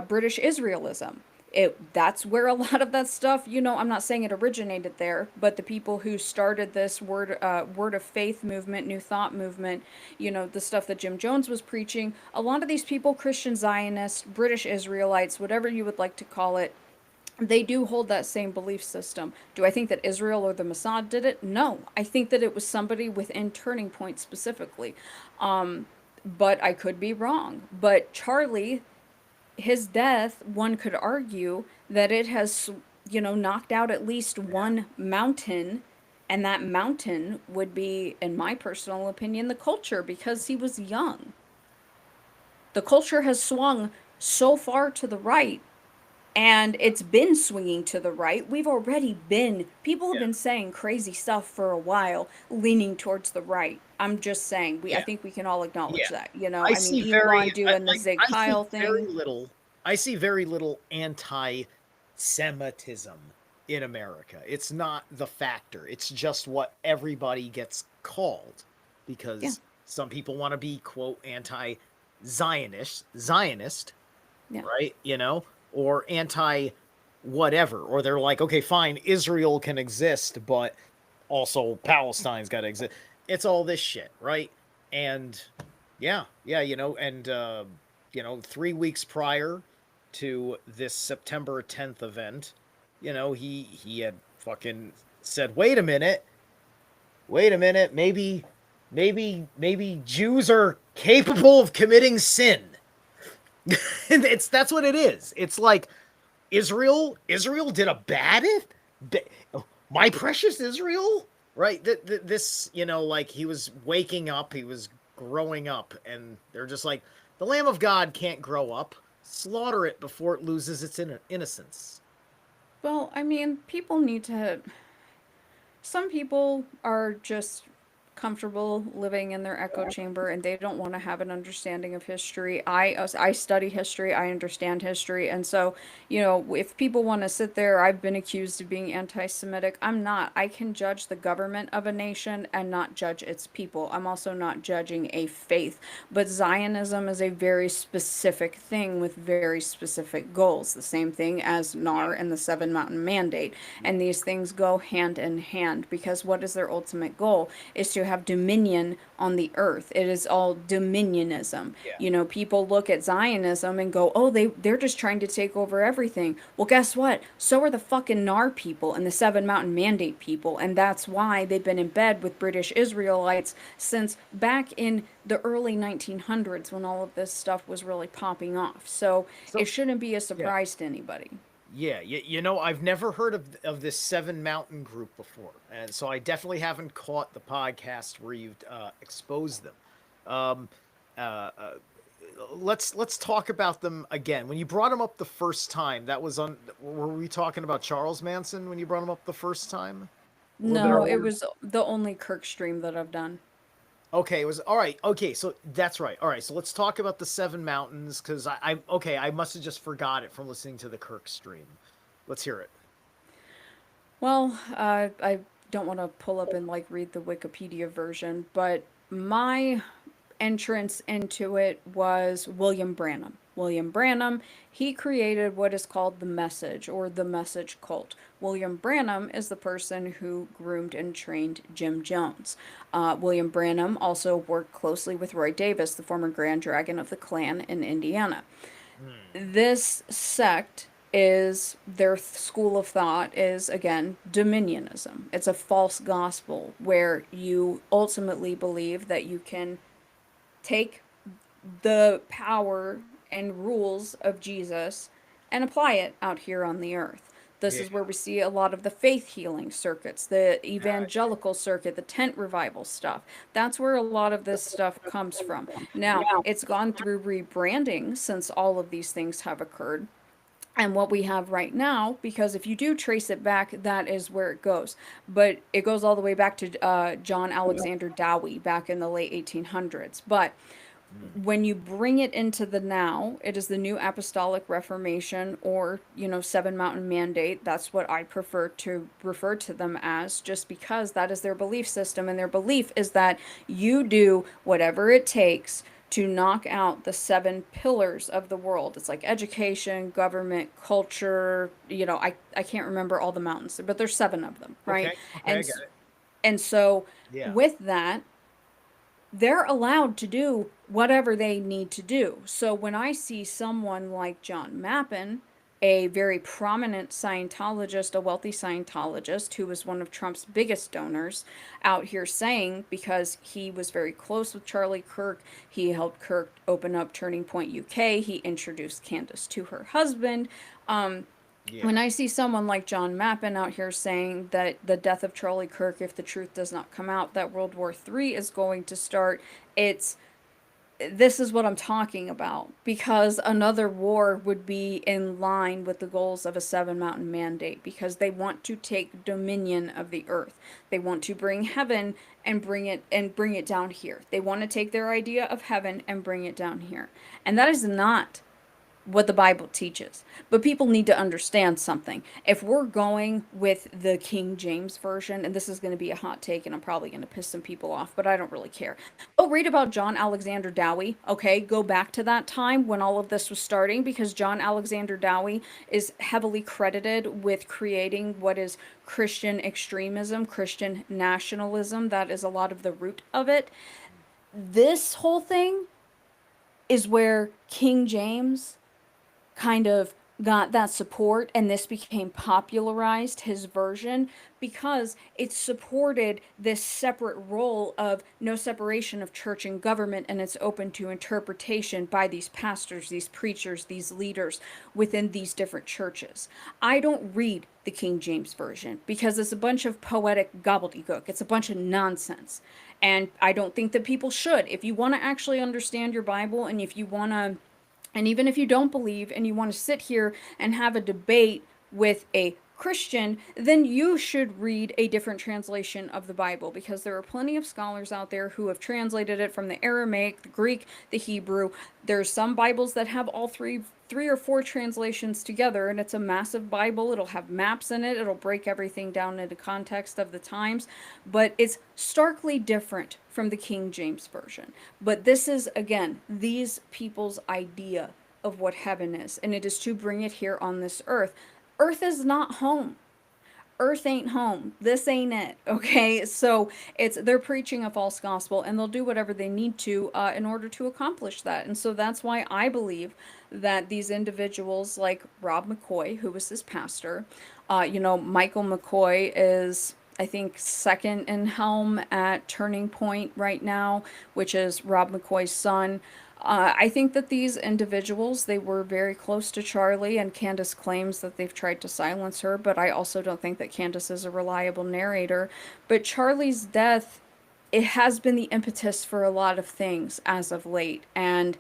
British Israelism. That's where a lot of that stuff, I'm not saying it originated there, but the people who started this word of faith movement, New Thought movement, the stuff that Jim Jones was preaching, a lot of these people, Christian Zionists, British Israelites, whatever you would like to call it, they do hold that same belief system. Do I think that Israel or the Mossad did it? No. I think that it was somebody within Turning Point specifically. But I could be wrong. But Charlie, his death, one could argue that it has, knocked out at least one mountain, and that mountain would be, in my personal opinion, the culture because he was young. The culture has swung so far to the right, and it's been swinging to the right. People have Yeah. been saying crazy stuff for a while, leaning towards the right. I'm just saying, I Yeah. think we can all acknowledge Yeah. that. I I mean, see very Elon I, doing the like Zig I see Heil very thing. little I see very little anti-Semitism in America. It's not the factor. It's just what everybody gets called Yeah. because some people want to be quote Zionist, Yeah. right? Or anti whatever, or they're like, okay, fine, Israel can exist, but also Palestine's got to exist. It's all this shit, right? And yeah, and 3 weeks prior to this September 10th event, he had fucking said, wait a minute, maybe Jews are capable of committing sin. That's what it is. It's like Israel did a my precious Israel, right? This, like he was waking up, he was growing up, and they're just like, the Lamb of God can't grow up. Slaughter it before it loses its innocence. Well, I mean, people need to Some people are just comfortable living in their echo chamber and they don't want to have an understanding of history. I study history, I understand history, and so, if people want to sit there, I've been accused of being anti-Semitic. I'm not. I can judge the government of a nation and not judge its people. I'm also not judging a faith, but Zionism is a very specific thing with very specific goals. The same thing as Yeah. NAR and the Seven Mountain Mandate. Yeah. And these things go hand in hand because what is their ultimate goal? Is to have dominion on the earth. It is all dominionism. Yeah. People look at Zionism and go, oh, they're just trying to take over everything. Well, guess what? So are the fucking NAR people and the Seven Mountain Mandate people. And that's why they've been in bed with British Israelites since back in the early 1900s when all of this stuff was really popping off. So it So shouldn't be a yeah. surprise to anybody. Yeah, I've never heard of this Seven Mountain group before, and so I definitely haven't caught the podcast where you've exposed them. Um, uh, uh, let's talk about them again. When you brought them up the first time, that was on. Were we talking about Charles Manson when you brought him up the first time? A little bit No, it earlier. was the only Kirk stream that I've done. Okay, it was all right. Okay, so that's right. All right, so let's talk about the Seven Mountains because okay, I must have just forgot it from listening to the Kirk stream. Let's hear it. Well, I don't want to pull up and like read the Wikipedia version, but my entrance into it was William Branham. William Branham, he created what is called the message or the message cult. William Branham is the person who groomed and trained Jim Jones. William Branham also worked closely with Roy Davis, the former Grand Dragon of the Klan in Indiana. Hmm. This sect is their school of thought is again dominionism. It's a false gospel where you ultimately believe that you can take the power and rules of Jesus and apply it out here on the earth. This Yeah. is where we see a lot of the faith healing circuits, the Gotcha. evangelical circuit, the tent revival stuff. That's where a lot of this stuff comes from. Now, it's gone through rebranding since all of these things have occurred and what we have right now, because if you do trace it back, that is where it goes. But it goes all the way back to John Alexander Dowie back in the late 1800s. But Hmm. when you bring it into the now, it is the New Apostolic Reformation or, Seven Mountain Mandate. That's what I prefer to refer to them as, just because that is their belief system. And their belief is that you do whatever it takes to knock out the seven pillars of the world. It's like education, government, culture, I can't remember all the mountains, but there's seven of them, right? Okay. Okay. I And got it. and so Yeah. with that, they're allowed to do whatever they need to do. So when I see someone like John Mappin, a very prominent Scientologist, a wealthy Scientologist who was one of Trump's biggest donors, out here saying because he was very close with Charlie Kirk, he helped Kirk open up Turning Point UK, he introduced Candace to her husband. Um, Yeah. when I see someone like John Mappin out here saying that the death of Charlie Kirk, if the truth does not come out, that World War III is going to start, it's this is what I'm talking about because another war would be in line with the goals of a Seven Mountain Mandate because they want to take dominion of the earth. They want to bring heaven and bring it down here. They want to take their idea of heaven and bring it down here. And that is not what the Bible teaches. But people need to understand something. If we're going with the King James Version, and this is going to be a hot take and I'm probably going to piss some people off, but I don't really care. Go read about John Alexander Dowie, okay? Go back to that time when all of this was starting because John Alexander Dowie is heavily credited with creating what is Christian extremism, Christian nationalism. That is a lot of the root of it. This whole thing is where King James kind of got that support and this became popularized his version because it supported this separate role of no separation of church and government and it's open to interpretation by these pastors, these preachers, these leaders within these different churches. I don't read the King James version because it's a bunch of poetic gobbledygook. It's a bunch of nonsense. And I don't think that people should. If you want to actually understand your Bible and if you want to, and even if you don't believe and you want to sit here and have a debate with a Christian, then you should read a different translation of the Bible, because there are plenty of scholars out there who have translated it from the Aramaic, the Greek, the Hebrew. There's some Bibles that have all three or four translations together, and it's a massive Bible. It'll have maps in it. It'll break everything down into context of the times, but it's starkly different from the King James version. But this is, again, these people's idea of what heaven is, and it is to bring it here on this earth. Earth is not home. Earth ain't home. This ain't it. Okay, so it's they're preaching a false gospel, and they'll do whatever they need to in order to accomplish that. And so that's why I believe that these individuals like Rob McCoy, who was his pastor, Michael McCoy is, I think, second in helm at Turning Point right now, which is Rob McCoy's son. I think that these individuals, they were very close to Charlie, and Candace claims that they've tried to silence her, but I also don't think that Candace is a reliable narrator. But Charlie's death, it has been the impetus for a lot of things as of late, and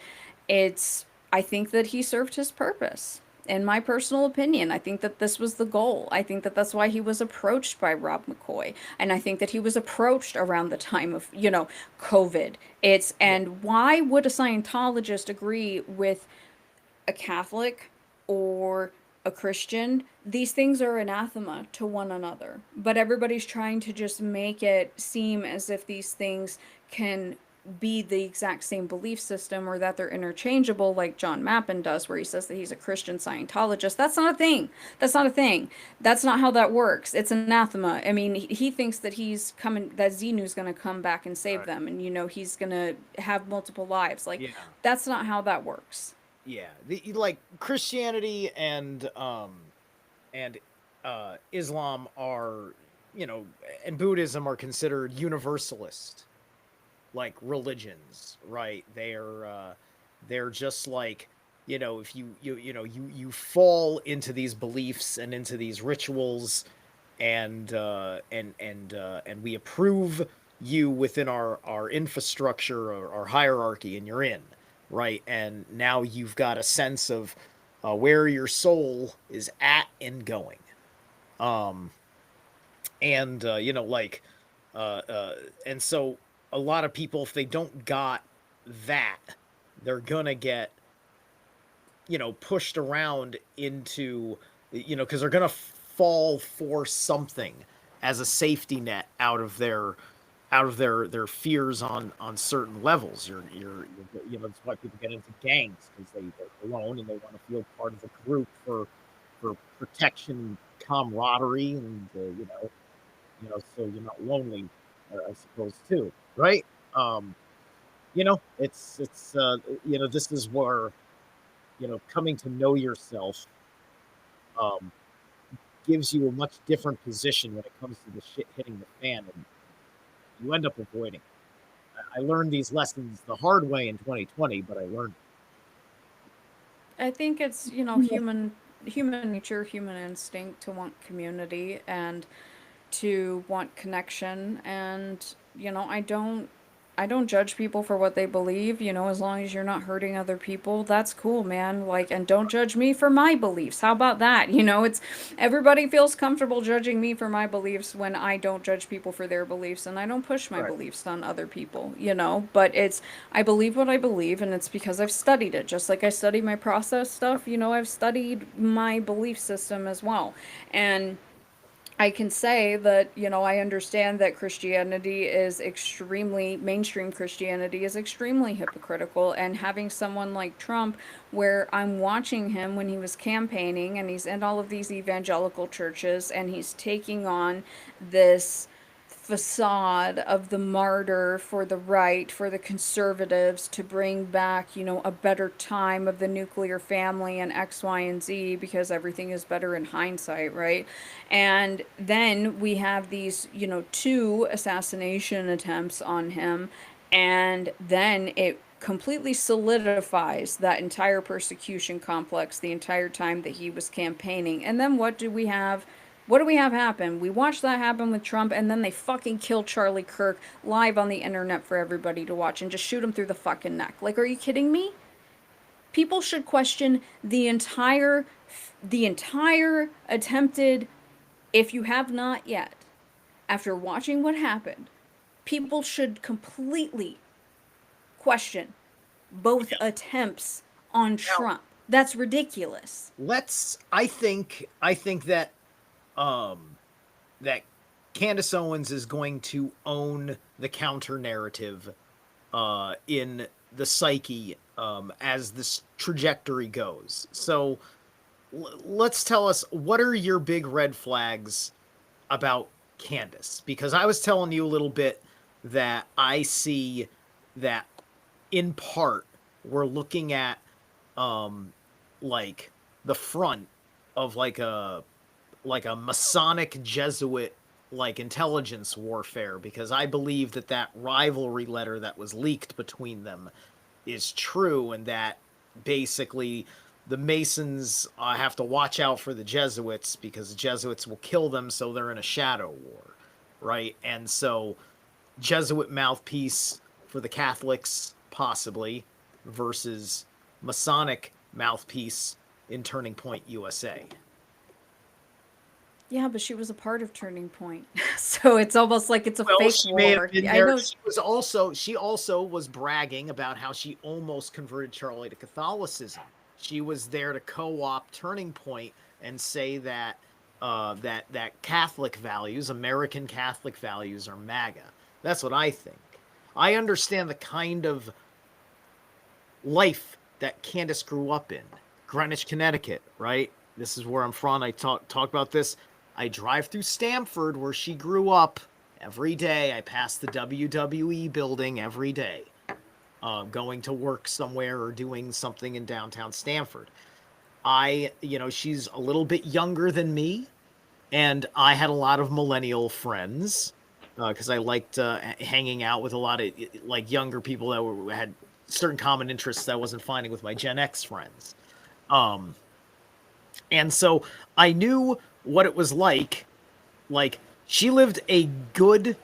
I think that he served his purpose. In my personal opinion, I think that this was the goal. I think that that's why he was approached by Rob McCoy. And I think that he was approached around the time of, COVID. Yeah. And why would a Scientologist agree with a Catholic or a Christian? These things are anathema to one another. But everybody's trying to just make it seem as if these things can be the exact same belief system, or that they're interchangeable, like John Mappin does, where he says that he's a Christian Scientologist. That's not a thing. That's not a thing. That's not how that works. It's anathema. I mean, he thinks that he's coming, that Xenu's going to come back and save Right. them, and he's going to have multiple lives. Like, Yeah. that's not how that works. Yeah. Like Christianity and Islam are, and Buddhism are considered universalist like religions, right? They're just like, if you fall into these beliefs and into these rituals, and we approve you within our infrastructure or our hierarchy, and you're in, right? And now you've got a sense of where your soul is at and going. Um, and like uh, uh, and so a lot of people, if they don't got that, they're gonna get pushed around into, because they're gonna fall for something as a safety net out of their fears on certain levels. That's why people get into gangs, because they're alone and they want to feel part of the group for protection, camaraderie, and so you're not lonely, I suppose, too, right? Um, this is where coming to know yourself um, gives you a much different position when it comes to the shit hitting the fan, and you end up avoiding it. I learned these lessons the hard way in 2020, but I learned. I think it's, human nature, human instinct to want community and to want connection. And I don't judge people for what they believe, as long as you're not hurting other people. That's cool, man. Like, and don't judge me for my beliefs. How about that? It's everybody feels comfortable judging me for my beliefs when I don't judge people for their beliefs, and I don't push my Right. beliefs on other people. But I believe what I believe, and it's because I've studied it. Just like I study my process stuff, I've studied my belief system as well. And I can say that, I understand that mainstream Christianity is extremely hypocritical. And having someone like Trump, where I'm watching him when he was campaigning, and he's in all of these evangelical churches, and he's taking on this facade of the martyr for the right, for the conservatives, to bring back, a better time of the nuclear family and X, Y, and Z, because everything is better in hindsight, right? And then we have these, two assassination attempts on him, and then it completely solidifies that entire persecution complex the entire time that he was campaigning. And then what do we have? What do we have happen? We watched that happen with Trump, and then they fucking kill Charlie Kirk live on the internet for everybody to watch and just shoot him through the fucking neck. Like, are you kidding me? People should question the entire attempted If you have not yet, after watching what happened, people should completely question both Yeah. attempts on Now, Trump. That's ridiculous. I think that um that Candace Owens is going to own the counter narrative in the psyche as this trajectory goes. So let's tell us, what are your big red flags about Candace? Because I was telling you a little bit that I see that in part we're looking at um like the front of like a Masonic Jesuit like intelligence warfare, because I believe that that rivalry letter that was leaked between them is true, and that basically the Masons have to watch out for the Jesuits because the Jesuits will kill them, so they're in a shadow war, right? And so Jesuit mouthpiece for the Catholics, possibly, versus Masonic mouthpiece in Turning Point USA. Yeah, but she was a part of Turning Point. So it's almost like it's a Well, fake she may have war. been I there. know. She also was bragging about how she almost converted Charlie to Catholicism. She was there to co-opt Turning Point and say that that Catholic values, American Catholic values, are MAGA. That's what I think. I understand the kind of life that Candace grew up in. Greenwich, Connecticut, right? This is where I'm from. I talk about this. I drive through Stamford, where she grew up, every day. I pass the WWE building every day, going to work somewhere or doing something in downtown Stamford. She's a little bit younger than me, and I had a lot of millennial friends because I liked hanging out with a lot of like younger people that had certain common interests that I wasn't finding with my Gen X friends. Um, and so I knew what it was like. Like, she lived a good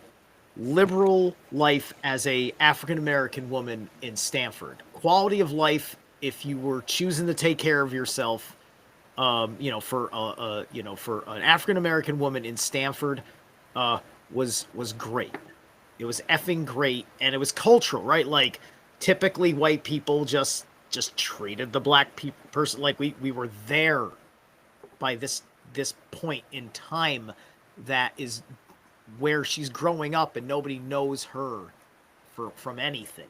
liberal life as a African American woman in Stanford. Quality of life, if you were choosing to take care of yourself, for an African American woman in Stanford, uh, was great. It was effing great, and it was cultural, right? Like, typically white people just treated the black person like we were there by this point in time, that is where she's growing up, and nobody knows her from anything,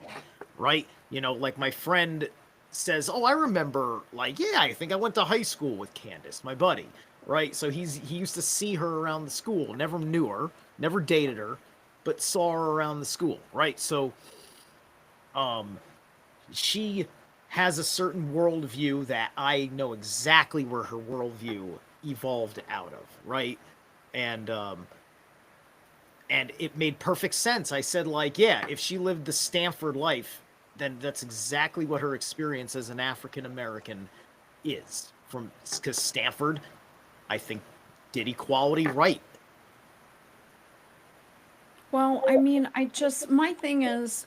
right? Like my friend says, "Oh, I remember, like, yeah, I think I went to high school with Candace, my buddy." Right? So he used to see her around the school, never knew her, never dated her, but saw her around the school, right? So um she has a certain worldview that I know exactly where her worldview evolved out of, right? And and it made perfect sense. I said, like, yeah, if she lived the Stanford life, then that's exactly what her experience as an African American is. From because Stanford, I think, did equality right. Well, I mean, my thing is,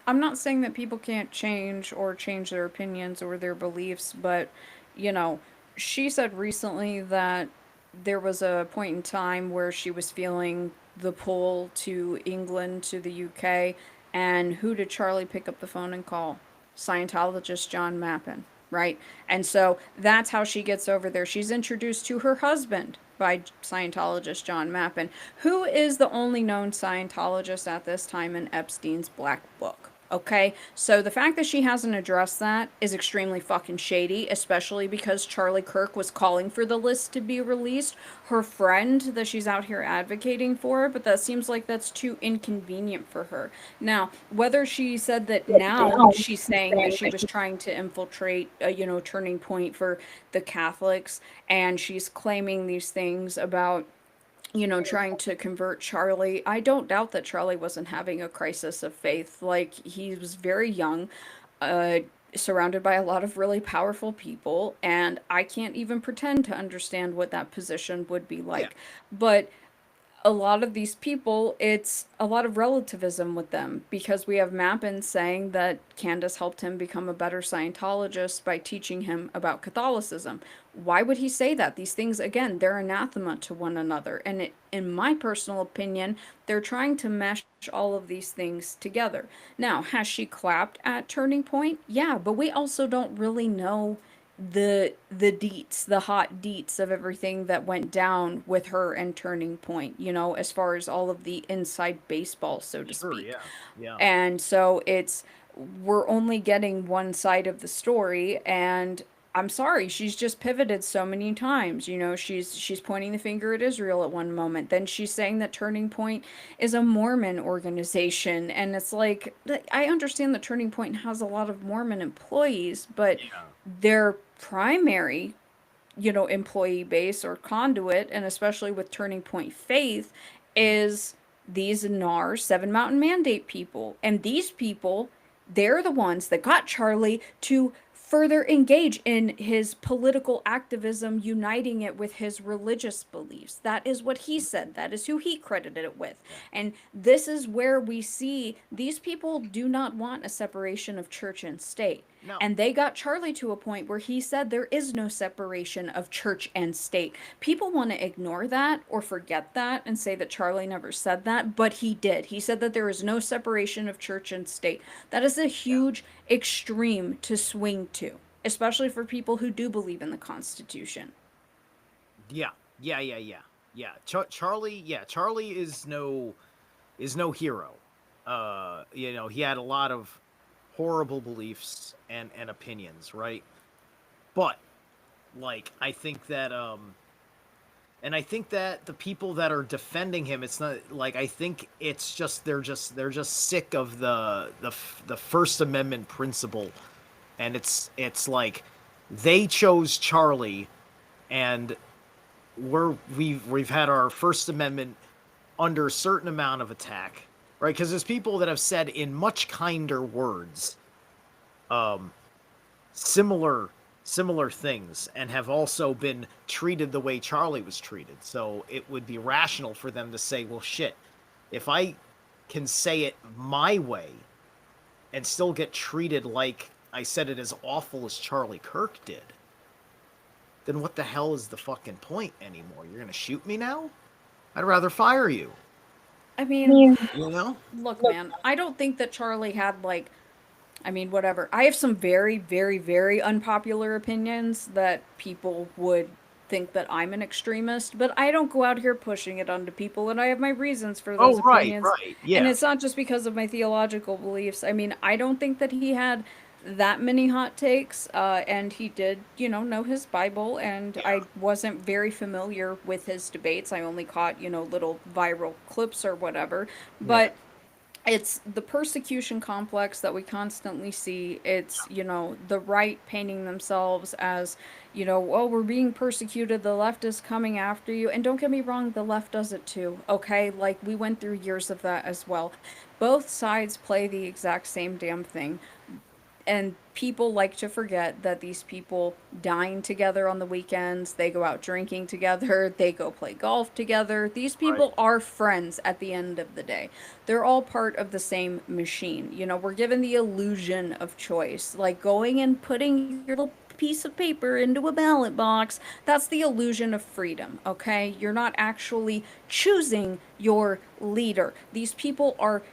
I'm not saying that people can't change or change their opinions or their beliefs, but, you know, she said recently that there was a point in time where she was feeling the pull to England, to the UK, and who did Charlie pick up the phone and call? Scientologist John Mappin, right? And so that's how she gets over there. She's introduced to her husband by Scientologist John Mappin, who is the only known Scientologist at this time in Epstein's Black Book. Okay, so the fact that she hasn't addressed that is extremely fucking shady, especially because Charlie Kirk was calling for the list to be released. Her friend that she's out here advocating for, but that seems like that's too inconvenient for her. Now, whether she said that now she's saying that she was trying to infiltrate, Turning Point for the Catholics, and she's claiming these things about trying to convert Charlie. I don't doubt that Charlie wasn't having a crisis of faith. Like, he was very young, uh, surrounded by a lot of really powerful people, and I can't even pretend to understand what that position would be Yeah. like. But a lot of these people, it's a lot of relativism with them because we have Mappin saying that Candace helped him become a better Scientologist by teaching him about Catholicism. why would he say that? These things, again, they're anathema to one another. And in my personal opinion, they're trying to mesh all of these things together. Now, has she clapped at Turning Point? Yeah, but we also don't really know the deets, the hot deets of everything that went down with her and Turning Point, as far as all of the inside baseball, so to Sure, speak. yeah. Yeah. And so we're only getting one side of the story, and I'm sorry, she's just pivoted so many times. She's pointing the finger at Israel at one moment. Then she's saying that Turning Point is a Mormon organization, and it's like, I understand that Turning Point has a lot of Mormon employees, but Yeah. their primary employee base or conduit, and especially with Turning Point Faith, is these NAR Seven Mountain Mandate people. And these people, they're the ones that got Charlie to further engage in his political activism, uniting it with his religious beliefs. That is what he said. That is who he credited it with. Yeah. And this is where we see these people do not want a separation of church and state. No. And they got Charlie to a point where he said there is no separation of church and state. People want to ignore that or forget that and say that Charlie never said that, but he did. He said that there is no separation of church and state. That is a Yeah. huge extreme to swing to, especially for people who do believe in the Constitution. Yeah. Yeah. Yeah. Yeah. Yeah. Charlie. Yeah. Charlie is no hero. He had a lot of horrible beliefs and opinions, right? But like, I think that the people that are defending him, it's not like, I think it's just they're just sick of the First Amendment principle, and it's like they chose Charlie, and we've had our First Amendment under a certain amount of attack, right? Because there's people that have said in much kinder words, um, similar similar things, and have also been treated the way Charlie was treated. So it would be rational for them to say, well, shit, if I can say it my way and still get treated like I said it as awful as Charlie Kirk did, then what the hell is the fucking point anymore? You're gonna shoot me now? I'd rather fire you. I mean, You know? look, man, I don't think that Charlie had whatever. I have some very, very, very unpopular opinions that people would think that I'm an extremist, but I don't go out here pushing it onto people, and I have my reasons for those Oh, right, opinions. right, And yeah, it's not just because of my theological beliefs. I mean, I don't think that he had that many hot takes, and he did, know his Bible, and yeah, I wasn't very familiar with his debates. I only caught, little viral clips or whatever. yeah, But it's the persecution complex that we constantly see. It's, the right painting themselves as, oh, we're being persecuted, the left is coming after you. And don't get me wrong, the left does it too, okay? Like, we went through years of that as well. Both sides play the exact same damn thing, and people like to forget that these people dine together on the weekends, they go out drinking together, they go play golf together. These right, people are friends at the end of the day. They're all part of the same machine. We're given the illusion of choice, like going and putting your little piece of paper into a ballot box. That's the illusion of freedom, okay? You're not actually choosing your leader. These people are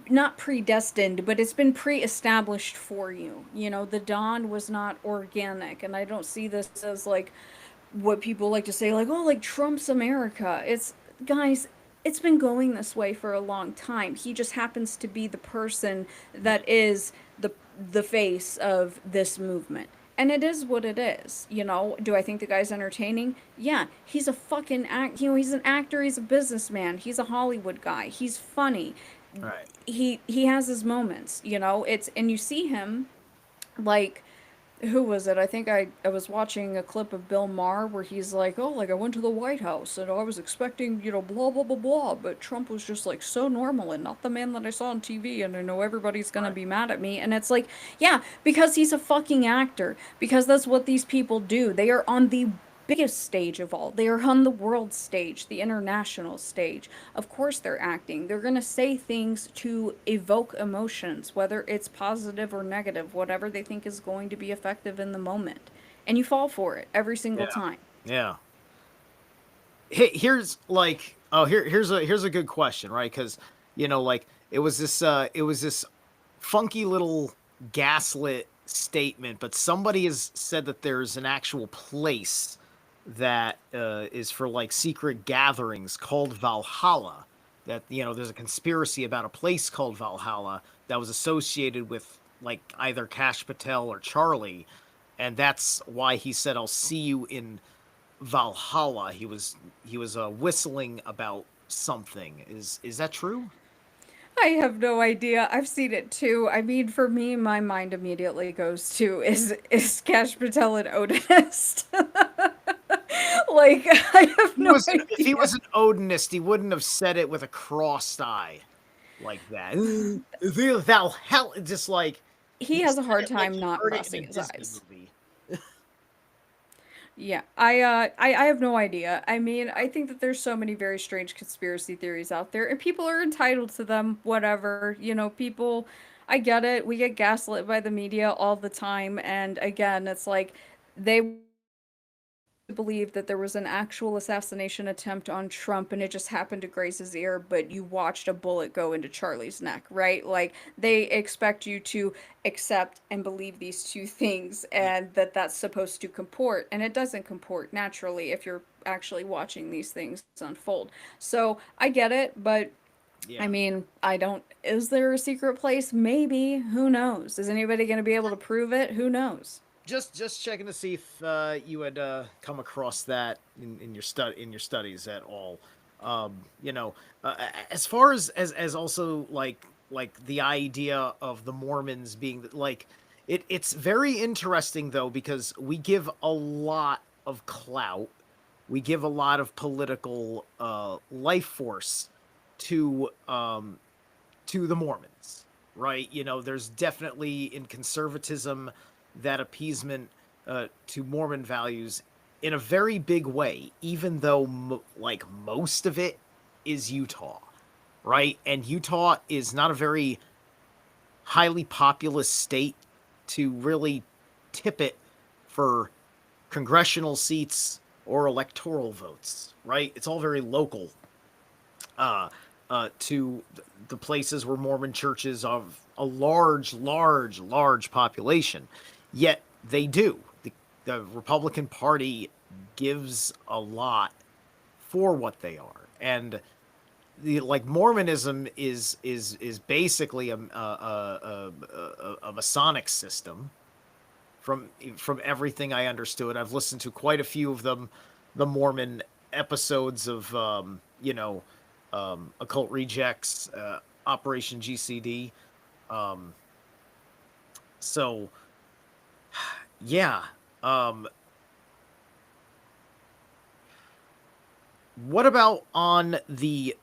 not predestined, but it's been pre-established for you. The dawn was not organic, and I don't see this as like what people like to say, like, oh, like Trump's America. It's, guys, it's been going this way for a long time. He just happens to be the person yeah, that is the face of this movement. And it is what it is. Do I think the guy's entertaining? Yeah, he's a fucking he's an actor, he's a businessman, he's a Hollywood guy. He's funny. right, He has his moments, it's, and you see him, like, who was it? I think I was watching a clip of Bill Maher where he's like, oh, like, I went to the White House and I was expecting, blah blah blah blah, but Trump was just like so normal and not the man that I saw on TV, and I know everybody's gonna right. be mad at me. And it's like, yeah, because he's a fucking actor, because that's what these people do. They are on the biggest stage of all. They are on the world stage, the international stage. Of course they're acting. They're going to say things to evoke emotions, whether it's positive or negative, whatever they think is going to be effective in the moment. and you fall for it every single Yeah. time. Yeah. Here's like here's a good question, right? Because like it was this funky little gaslit statement, but somebody has said that there's an actual place that is for like secret gatherings called Valhalla. That there's a conspiracy about a place called Valhalla that was associated with like either Cash Patel or Charlie, and that's why he said, "I'll see you in Valhalla." He was whistling about something. Is that true? I have no idea. I've seen it too. I mean, for me, my mind immediately goes to is Cash Patel an Odinist? Like, I have no If he idea. was an Odinist, he wouldn't have said it with a crossed eye like that. Valhalla, just like he He has a said hard it like time he not heard it in a crossing his Disney eyes. movie. Yeah, I have no idea. I mean, I think that there's so many very strange conspiracy theories out there, and people are entitled to them. Whatever, people. I get it. We get gaslit by the media all the time, and again, it's like they believe that there was an actual assassination attempt on Trump and it just happened to graze his ear, but you watched a bullet go into Charlie's neck, right? Like they expect you to accept and believe these two things Yeah, and that that's supposed to comport, and it doesn't comport naturally if you're actually watching these things unfold. So I get it, but I yeah. mean, I don't. Is there a secret place? Maybe. Who knows? Is anybody going to be able to prove it? Who knows? Just checking to see if you had come across that in your studies at all. You know, as far as also like the idea of the Mormons being like it's very interesting though because we give a lot of clout, we give a lot of political life force to the Mormons, right? There's definitely in conservatism that appeasement to Mormon values in a very big way, even though like most of it is Utah, right? And Utah is not a very highly populous state to really tip it for congressional seats or electoral votes, right? It's all very local uh, to the places where Mormon churches of a large, large, large population. Yet they do. The Republican Party gives a lot for what they are, and like Mormonism is basically a Masonic system from everything I understood. I've listened to quite a few of them, the Mormon episodes of Occult Rejects, Operation GCD. Um, so yeah. Um, what about on the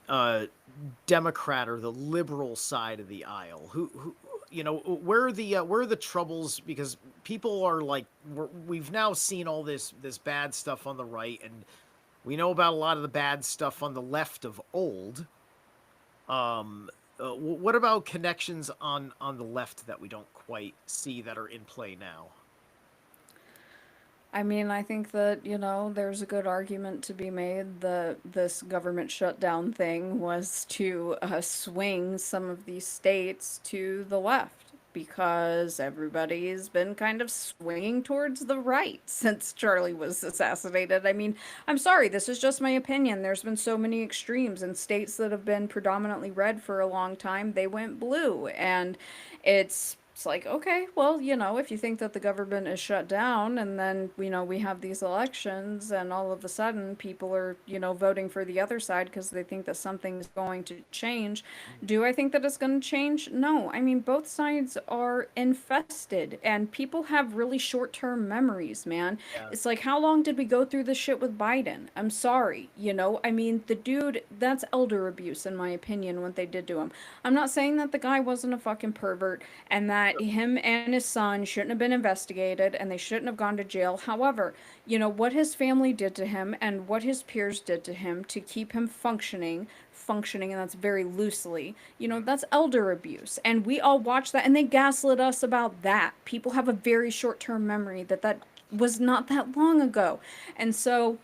Democrat or the liberal side of the aisle? Who where are the troubles? Because people are like we've now seen all this bad stuff on the right, and we know about a lot of the bad stuff on the left of old. Um, what about connections on the left that we don't quite see that are in play now? I mean, I think that, there's a good argument to be made that this government shutdown thing was to swing some of these states to the left because everybody's been kind of swinging towards the right since Charlie was assassinated. I mean, I'm sorry, this is just my opinion. There's been so many extremes in states that have been predominantly red for a long time, they went blue. And it's like, okay, well, if you think that the government is shut down and then, we have these elections and all of a sudden people are, voting for the other side because they think that something's going to change. Do I think that it's going to change? No. I mean, both sides are infested and people have really short term memories, man. Yeah, It's like, how long did we go through this shit with Biden? I'm sorry, I mean, the dude, that's elder abuse, in my opinion, what they did to him. I'm not saying that the guy wasn't a fucking pervert and that him and his son shouldn't have been investigated and they shouldn't have gone to jail. However, what his family did to him and what his peers did to him to keep him functioning, and that's very loosely, that's elder abuse. And we all watch that and they gaslit us about that. People have a very short term memory that was not that long ago. And so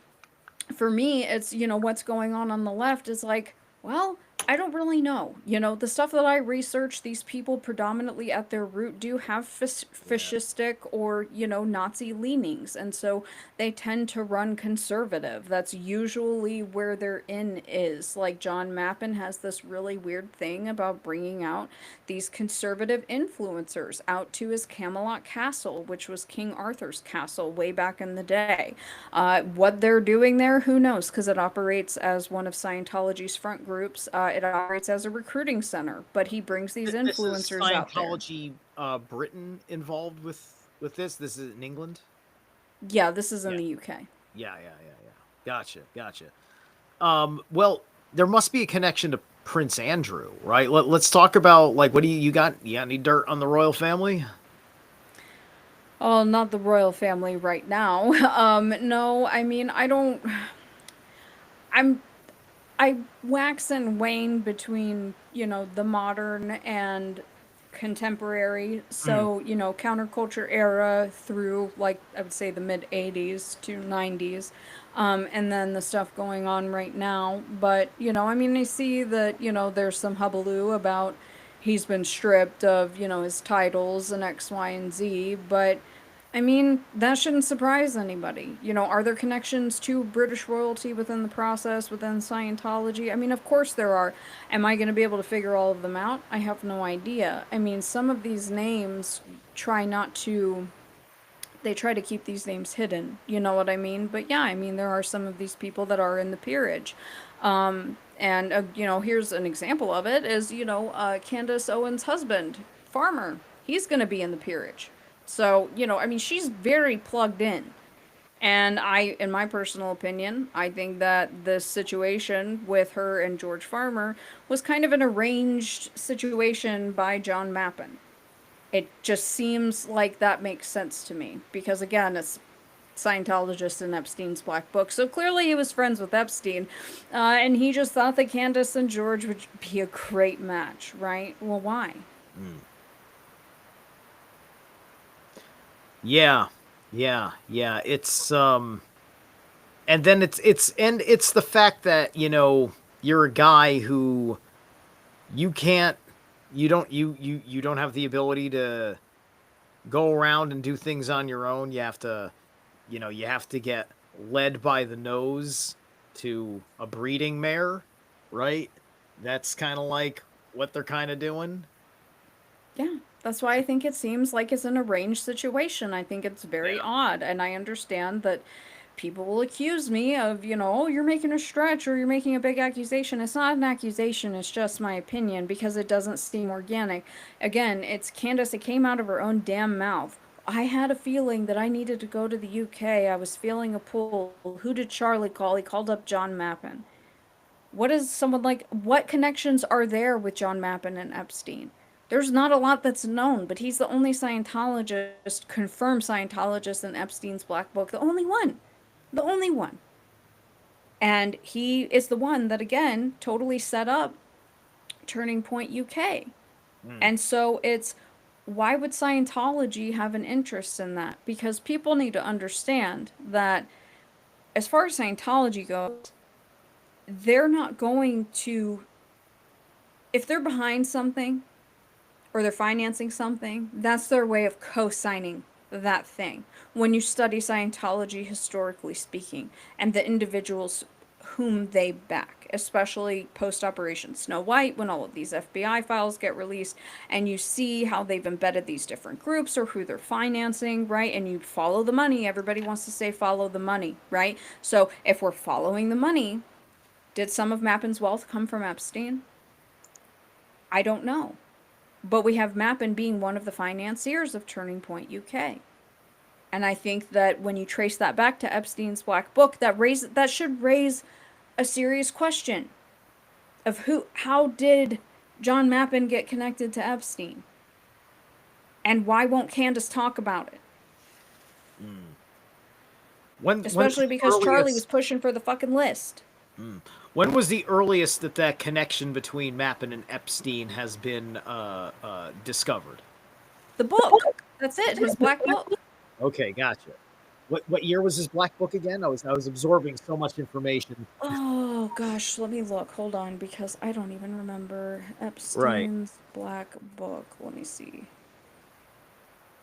for me, it's, what's going on the left is like, well, I don't really know. The stuff that I research, these people predominantly at their root do have Yeah. fascistic or, Nazi leanings. And so they tend to run conservative. That's usually where their in is. Like John Mappin has this really weird thing about bringing out these conservative influencers out to his Camelot castle, which was King Arthur's castle way back in the day. What they're doing there, who knows? Because it operates as one of Scientology's front groups. It operates as a recruiting center, but he brings these This is influencers out there. Scientology, Britain involved with this. This is in England. Yeah, this is in Yeah, the UK. yeah. Gotcha. Well, there must be a connection to Prince Andrew, right? Let's talk about, like, what do you got? You got any dirt on the royal family? Oh, not the royal family right now. No, I mean, I don't. I'm I wax and wane between, the modern and contemporary. Mm. So, counterculture era through, like, I would say the mid 80s to 90s. And then the stuff going on right now. But, I mean, I see that, there's some hubbub about he's been stripped of, his titles and X, Y, and Z. But I mean, that shouldn't surprise anybody. Are there connections to British royalty within the process, within Scientology? I mean, of course there are. Am I going to be able to figure all of them out? I have no idea. I mean, some of these names try not to, they try to keep these names hidden. You know what I mean? But yeah, I mean, there are some of these people that are in the peerage. And, here's an example of it is, Candace Owens' husband, Farmer. He's going to be in the peerage. So, I mean, she's very plugged in. And in my personal opinion, I think that this situation with her and George Farmer was kind of an arranged situation by John Mappin. It just seems like that makes sense to me because, again, it's Scientologist in Epstein's Black Book. So clearly he was friends with Epstein. And he just thought that Candace and George would be a great match, right? Well, why? Mm. Yeah, yeah. And then it's the fact that, you're a guy who you can't, you don't have the ability to go around and do things on your own. You have to, you have to get led by the nose to a breeding mare, right? That's kind of like what they're kind of doing. Yeah, that's why I think it seems like it's an arranged situation. I think it's very Yeah. odd, and I understand that people will accuse me of, oh, you're making a stretch or you're making a big accusation. It's not an accusation, it's just my opinion because it doesn't seem organic. Again, it's Candace, it came out of her own damn mouth. I had a feeling that I needed to go to the UK. I was feeling a pull. Who did Charlie call? He called up John Mappin. What is someone like, what connections are there with John Mappin and Epstein? There's not a lot that's known, but he's the only Scientologist, confirmed Scientologist in Epstein's Black Book. The only one. The only one. And he is the one that, again, totally set up Turning Point UK. Mm. And so it's, why would Scientology have an interest in that? Because people need to understand that as far as Scientology goes, they're not going to, if they're behind something, or they're financing something, that's their way of co-signing that thing. When you study Scientology historically speaking, and the individuals whom they back, especially post Operation Snow White, when all of these FBI files get released, and you see how they've embedded these different groups or who they're financing, right? And you follow the money. Everybody wants to say follow the money, right? So if we're following the money, did some of Mappin's wealth come from Epstein? I don't know. But we have Mappin being one of the financiers of Turning Point UK. And I think that when you trace that back to Epstein's Black Book, that should raise a serious question of how did John Mappin get connected to Epstein? And why won't Candace talk about it? Mm. When's Especially the because Charlie was earliest? pushing for the fucking list. Mm. When was the earliest that connection between Mappin and Epstein has been discovered? The book. That's it, his Black Book. Okay, gotcha. What year was his black book again? I was absorbing so much information. Oh gosh, let me look. Hold on, because I don't even remember Right. Epstein's Black Book. Let me see.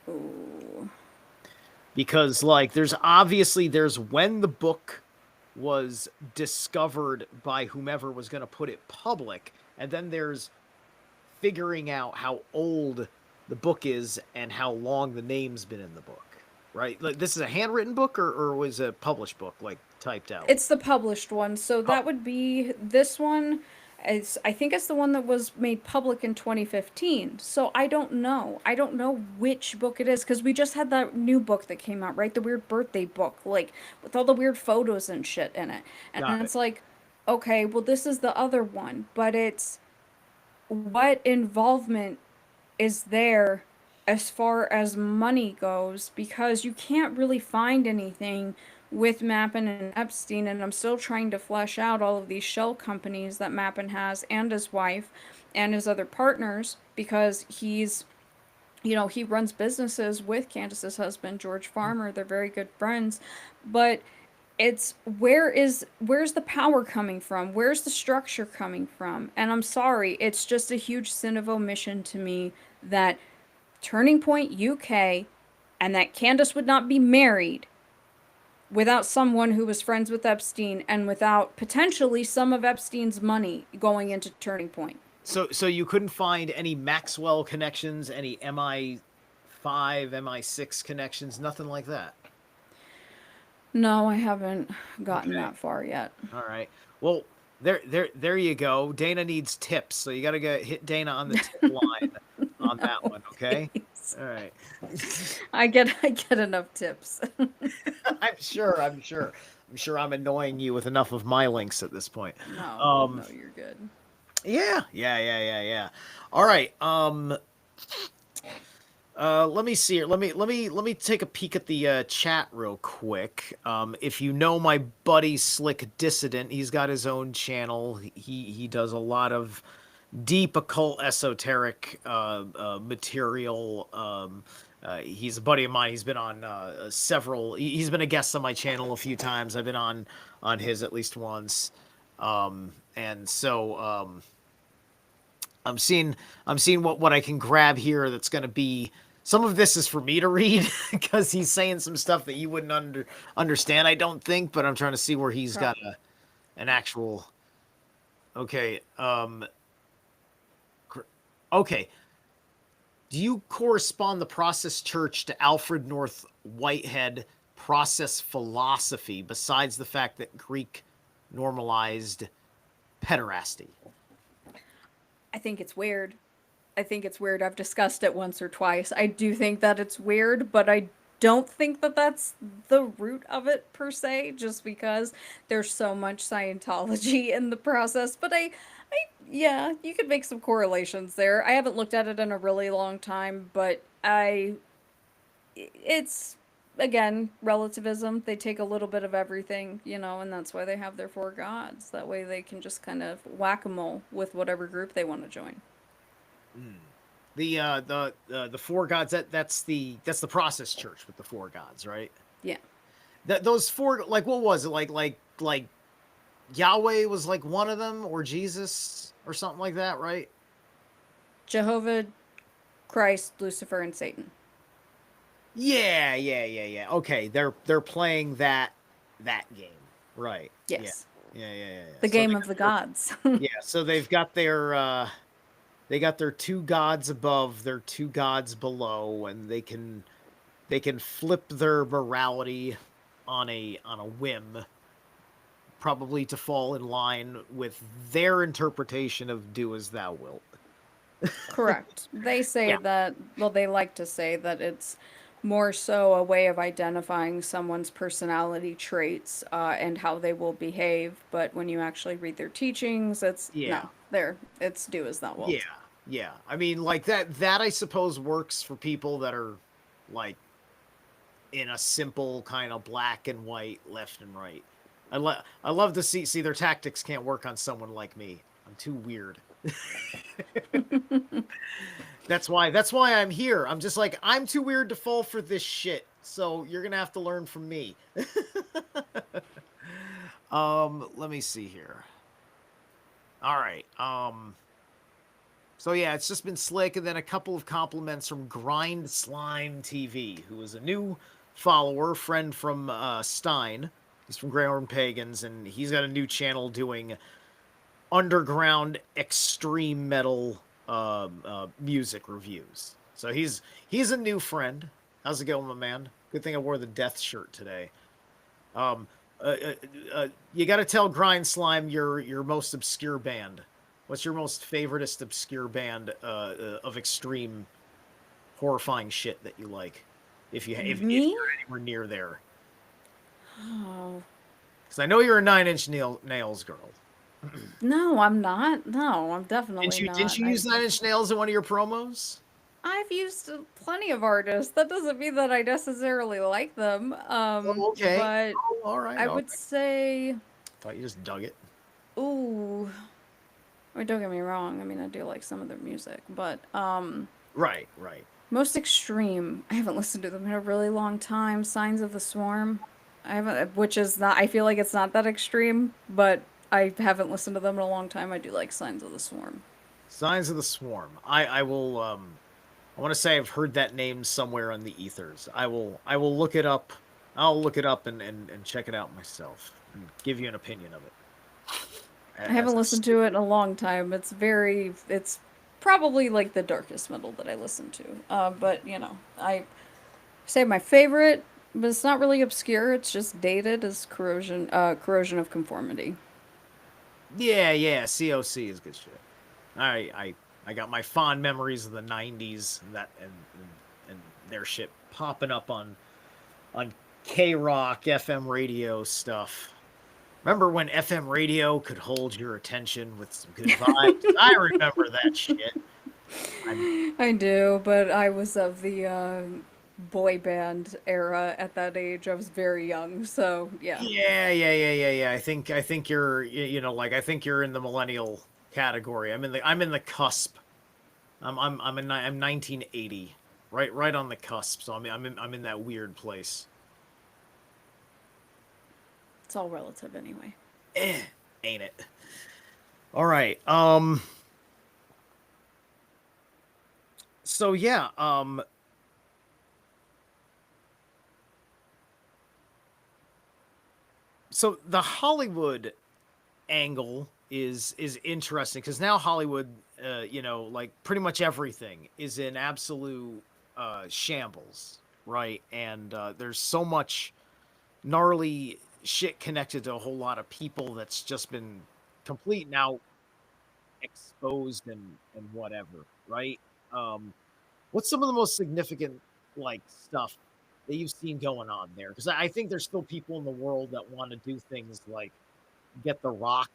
Oh, Because like there's when the book was discovered by whomever was going to put it public, and then there's figuring out how old the book is and how long the name's been in the book, right? Like this is a handwritten book, or was it a published book, like typed out? it's the published one, so that would be this one. Is I think it's the one that was made public in 2015. So I don't know. I don't know which book it is because we just had that new book that came out, right? The weird birthday book, like with all the weird photos and shit in it. And Got it. it's like, okay, well, this is the other one, but it's what involvement is there as far as money goes because you can't really find anything with Mappin and Epstein, and I'm still trying to flesh out all of these shell companies that Mappin has and his wife and his other partners because he runs businesses with Candace's husband, George Farmer. They're very good friends, but it's where's the power coming from? Where's the structure coming from? And I'm sorry, it's just a huge sin of omission to me that Turning Point UK and that Candace would not be married without someone who was friends with Epstein and without potentially some of Epstein's money going into Turning Point. So you couldn't find any Maxwell connections, any MI5, MI6 connections, nothing like that. No, I haven't gotten Okay. that far yet. All right. Well, there you go. Dana needs tips, so you got to hit Dana on the tip line on that No, one. Okay. please. All right. I get enough tips. I'm sure. I'm sure. I'm sure I'm annoying you with enough of my links at this point. No, Um. no, you're good. Yeah. Yeah. Yeah. Yeah. Yeah. All right. Let me see here. Let me take a peek at the chat real quick. If you know my buddy Slick Dissident, he's got his own channel. He does a lot of deep occult esoteric material. He's a buddy of mine. He's been on several. He's been a guest on my channel a few times. I've been on his at least once. And so I'm seeing what I can grab here that's going to be. Some of this is for me to read because he's saying some stuff that you wouldn't understand, I don't think, but I'm trying to see where he's got an actual. Okay. Okay. Do you correspond the process church to Alfred North Whitehead process philosophy besides the fact that Greek normalized pederasty? I think it's weird. I think it's weird. I've discussed it once or twice. I do think that it's weird, but I don't think that that's the root of it per se, just because there's so much Scientology in the process. But yeah, you could make some correlations there. I haven't looked at it in a really long time, but it's again relativism. They take a little bit of everything, and that's why they have their four gods. That way they can just kind of whack-a-mole with whatever group they want to join. The four gods, that's the process church with the four gods, right? Yeah. Those four, like, what was it, like Yahweh was like one of them, or Jesus or something like that, right? Jehovah, Christ, Lucifer, and Satan. Yeah. Okay, they're playing that game, right? Yeah, Yes. yeah. The So game of the gods. so they've got their two gods above, their two gods below, and they can flip their morality on a whim, probably to fall in line with their interpretation of "do as thou wilt." Correct. They say Yeah, that, well, they like to say that it's more so a way of identifying someone's personality traits and how they will behave. But when you actually read their teachings, it's yeah, no, it's do as thou yeah, wilt. yeah. I mean, like that I suppose works for people that are like in a simple kind of black and white, left and right. I love to see their tactics can't work on someone like me. I'm too weird. That's why I'm here. I'm just like, I'm too weird to fall for this shit. So you're gonna have to learn from me. Let me see here. All right. So yeah, it's just been slick, and then a couple of compliments from Grind Slime TV, who is a new follower, friend from Stein. He's from Greyhorn Pagans, and he's got a new channel doing underground extreme metal music reviews. So he's a new friend. How's it going, my man? Good thing I wore the death shirt today. Um, you got to tell Grind Slime your most obscure band. What's your most favoritist obscure band of extreme horrifying shit that you like? If Me? you're anywhere near there, Oh, because I know you're a Nine Inch Nails girl. no, I'm not. No, I'm Didn't definitely you didn't not. you use Nine Inch Nails in one of your promos? I've used plenty of artists. That doesn't mean that I necessarily like them. Oh, okay. But Oh, all right. I All would right. say, Thought you just dug it. ooh, I mean, don't get me wrong. I mean, I do like some of their music, but Right, right. most extreme. I haven't listened to them in a really long time. Signs of the Swarm. I haven't, which is not. I feel like it's not that extreme, but I haven't listened to them in a long time. I do like Signs of the Swarm. Signs of the Swarm. I will I want to say I've heard that name somewhere on the ethers. I will look it up. I'll look it up and check it out myself and give you an opinion of it. I As haven't listened to it in a long time. It's probably like the darkest metal that I listen to. But I say my favorite, but it's not really obscure. It's just dated. Is Corrosion of Conformity. yeah, yeah, COC is good shit. I got my fond memories of the 90s and that and their shit popping up on K Rock FM radio stuff. Remember when FM radio could hold your attention with some good vibes? I remember that shit. I'm I do, but I was of the boy band era at that age. I was very young, so yeah. yeah. I think you're I think you're in the millennial category. I'm in the cusp. I'm 1980. Right on the cusp. So I'm in that weird place. It's all relative anyway. Eh, ain't it? All right. So yeah, so the Hollywood angle is interesting because now Hollywood, like pretty much everything is in absolute shambles, right? And there's so much gnarly shit connected to a whole lot of people that's just been complete now exposed and whatever, right? Um, what's some of the most significant stuff that you've seen going on there? Because I think there's still people in the world that want to do things like get The Rock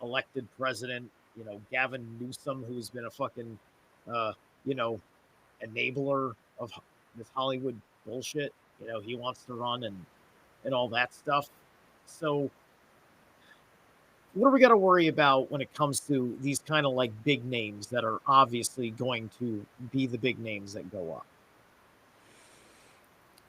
elected president. Gavin Newsom, who's been a fucking, uh, you know, enabler of this Hollywood bullshit. He wants to run and all that stuff. So, what are we got to worry about when it comes to these kind of like big names that are obviously going to be the big names that go up?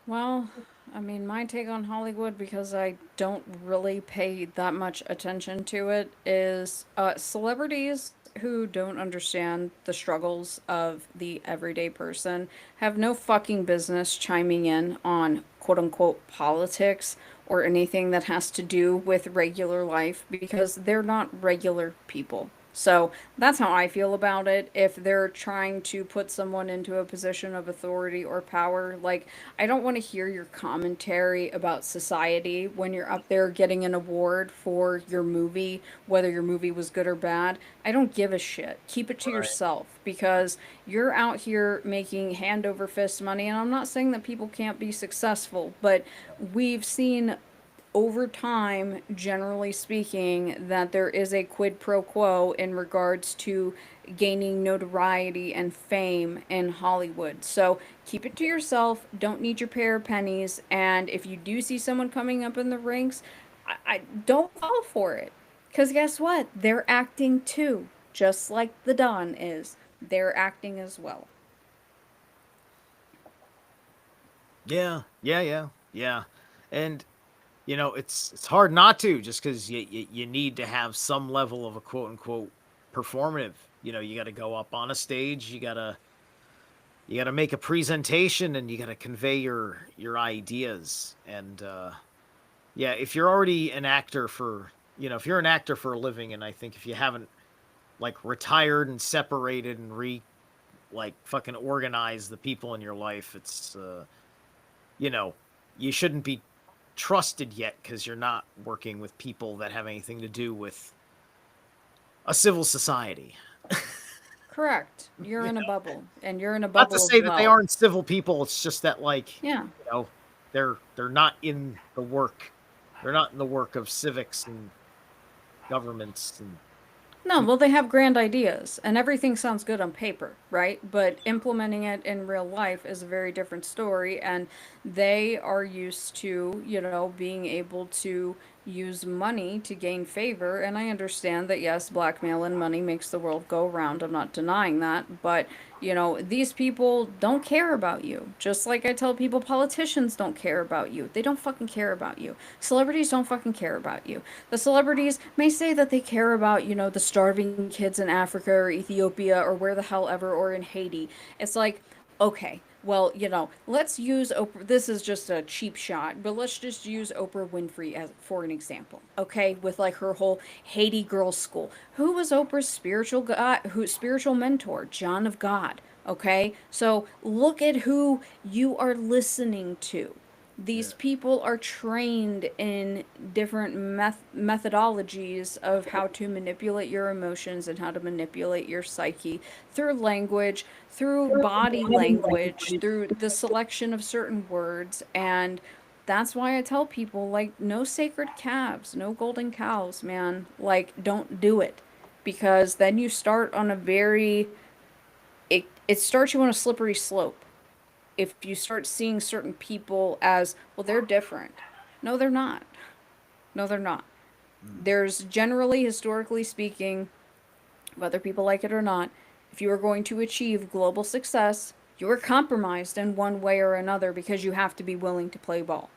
Well, I mean, my take on Hollywood, because I don't really pay that much attention to it, is celebrities who don't understand the struggles of the everyday person have no fucking business chiming in on quote unquote politics or anything that has to do with regular life because they're not regular people. So that's how I feel about it. If they're trying to put someone into a position of authority or power, like, I don't want to hear your commentary about society when you're up there getting an award for your movie, whether your movie was good or bad. I don't give a shit. Keep it to Right. yourself because you're out here making hand over fist money. And I'm not saying that people can't be successful, but we've seen over time, generally speaking, that there is a quid pro quo in regards to gaining notoriety and fame in Hollywood. So keep it to yourself. Don't need your pair of pennies. And if you do see someone coming up in the ranks, I don't fall for it. Because guess what? They're acting too, just like the Don is. They're acting as well. Yeah, Yeah, yeah, yeah. And it's hard not to, just because you need to have some level of a quote unquote performative. You got to go up on a stage, you got to make a presentation, and you got to convey your ideas. And yeah, if you're already an actor for if you're an actor for a living, and I think if you haven't like retired and separated and like fucking organized the people in your life, it's you know you shouldn't be trusted yet, because you're not working with people that have anything to do with a civil society. Correct. You're in a bubble, and you're in a Not to bubble as say that they well. aren't civil people. It's just that, like, Yeah. you know, they're not in the work. They're not in the work of civics and governments and No, well, they have grand ideas, and everything sounds good on paper, right? But implementing it in real life is a very different story, and they are used to, being able to use money to gain favor. And I understand that, yes, blackmail and money makes the world go round. I'm not denying that, but these people don't care about you. Just like I tell people, politicians don't care about you. They don't fucking care about you. Celebrities don't fucking care about you. The celebrities may say that they care about, the starving kids in Africa or Ethiopia or where the hell ever, or in Haiti. It's like, okay, well, let's use Oprah. This is just a cheap shot, but let's just use Oprah Winfrey as for an example. Okay, with like her whole Haiti Girls School. Who was Oprah's spiritual mentor? John of God. Okay, so look at who you are listening to. yeah, These people are trained in different methodologies of how to manipulate your emotions and how to manipulate your psyche through language, through body language, through the selection of certain words. And that's why I tell people, like, no sacred calves, no golden cows, man. Like, don't do it. Because then you start on a very, it starts you on a slippery slope if you start seeing certain people as, well, they're different. No, they're not. No, they're not. mm, There's generally, historically speaking, whether people like it or not, if you are going to achieve global success, you are compromised in one way or another because you have to be willing to play ball.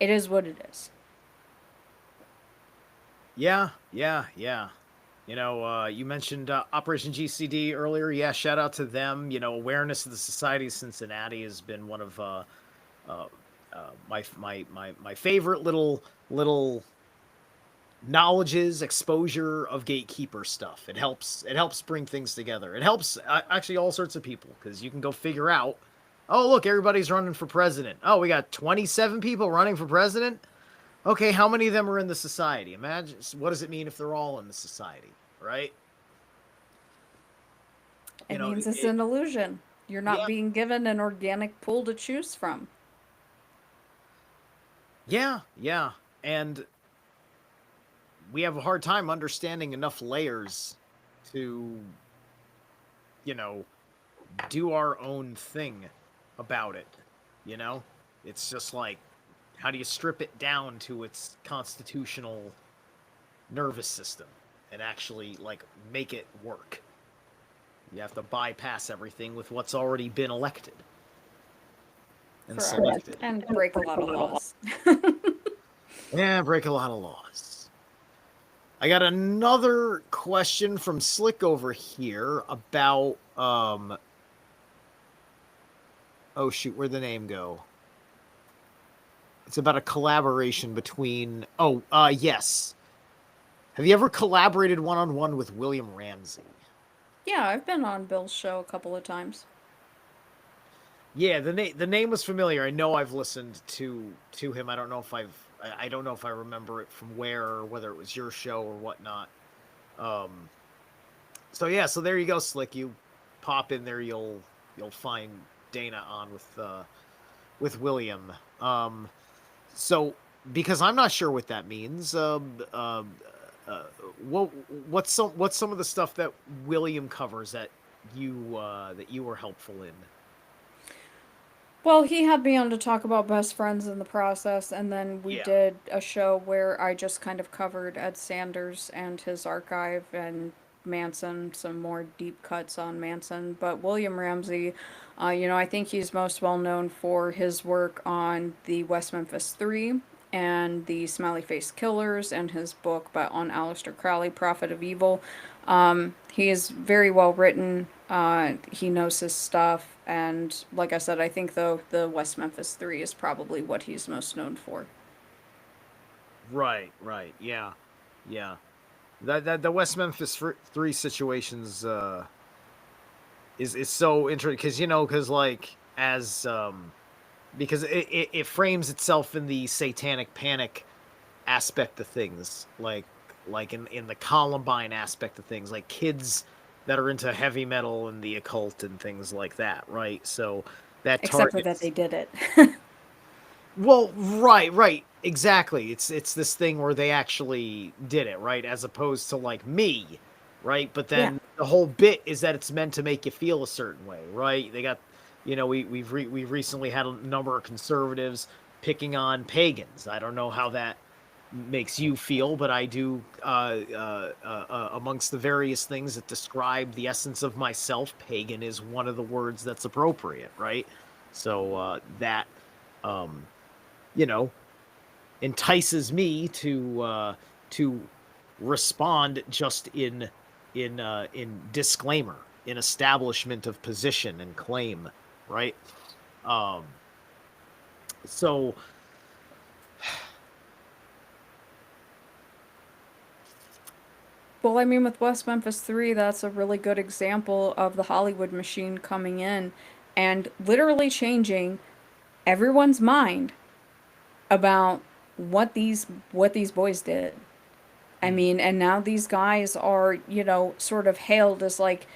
It is what it is. yeah, yeah, yeah. You mentioned Operation GCD earlier. Yeah, shout out to them. Awareness of the Society of Cincinnati has been one of uh, my favorite little knowledges, exposure of gatekeeper stuff. It helps bring things together. It helps actually all sorts of people, because you can go figure out, oh, look, everybody's running for president. Oh, we got 27 people running for president. Okay, how many of them are in the society? Imagine, what does it mean if they're all in the society, right? It means it's an illusion. You're not Yeah, being given an organic pool to choose from. yeah, yeah. And we have a hard time understanding enough layers to, you know, do our own thing about it. You know, it's just like, how do you strip it down to its constitutional nervous system and actually like make it work? You have to bypass everything with what's already been elected and Correct. selected. And break a lot of laws. Yeah, break a lot of laws. I got another question from Slick over here about oh shoot, where'd the name go? It's about a collaboration between yes. Have you ever collaborated one on one with William Ramsey? Yeah, I've been on Bill's show a couple of times. Yeah, the name was familiar. I know I've listened to him. I don't know if I remember it from where, or whether it was your show or whatnot. Um so yeah, so there you go, Slick. You pop in there, you'll find Dana on with William. So because I'm not sure what that means, uh, what what's some of the stuff that William covers that you were helpful in? Well, he had me on to talk about best friends in the process, and then we Yeah. did a show where I just kind of covered Ed Sanders and his archive, and Manson, some more deep cuts on Manson. But William Ramsey, I think he's most well known for his work on the West Memphis Three and the Smiley Face Killers, and his book on Aleister Crowley, Prophet of Evil. He is very well written. He knows his stuff, and like I said, I think though the West Memphis Three is probably what he's most known for. Right, right. Yeah. Yeah. That the West Memphis Three situations is so interesting because because like as because it frames itself in the satanic panic aspect of things, like in the Columbine aspect of things, like kids that are into heavy metal and the occult and things like that, right? So that Except for that they targets. did it. Well, right, right, exactly. It's this thing where they actually did it, right? As opposed to like me, right? But Yeah. then the whole bit is that it's meant to make you feel a certain way, right? They got, we've recently had a number of conservatives picking on pagans. I don't know how that makes you feel, but I do. Amongst the various things that describe the essence of myself, pagan is one of the words that's appropriate, right? So that. Um, you know, entices me to respond just in disclaimer, in establishment of position and claim, right? Um, so Well, I mean, with West Memphis 3, that's a really good example of the Hollywood machine coming in and literally changing everyone's mind about what these boys did. I mm, mean, and now these guys are, sort of hailed as like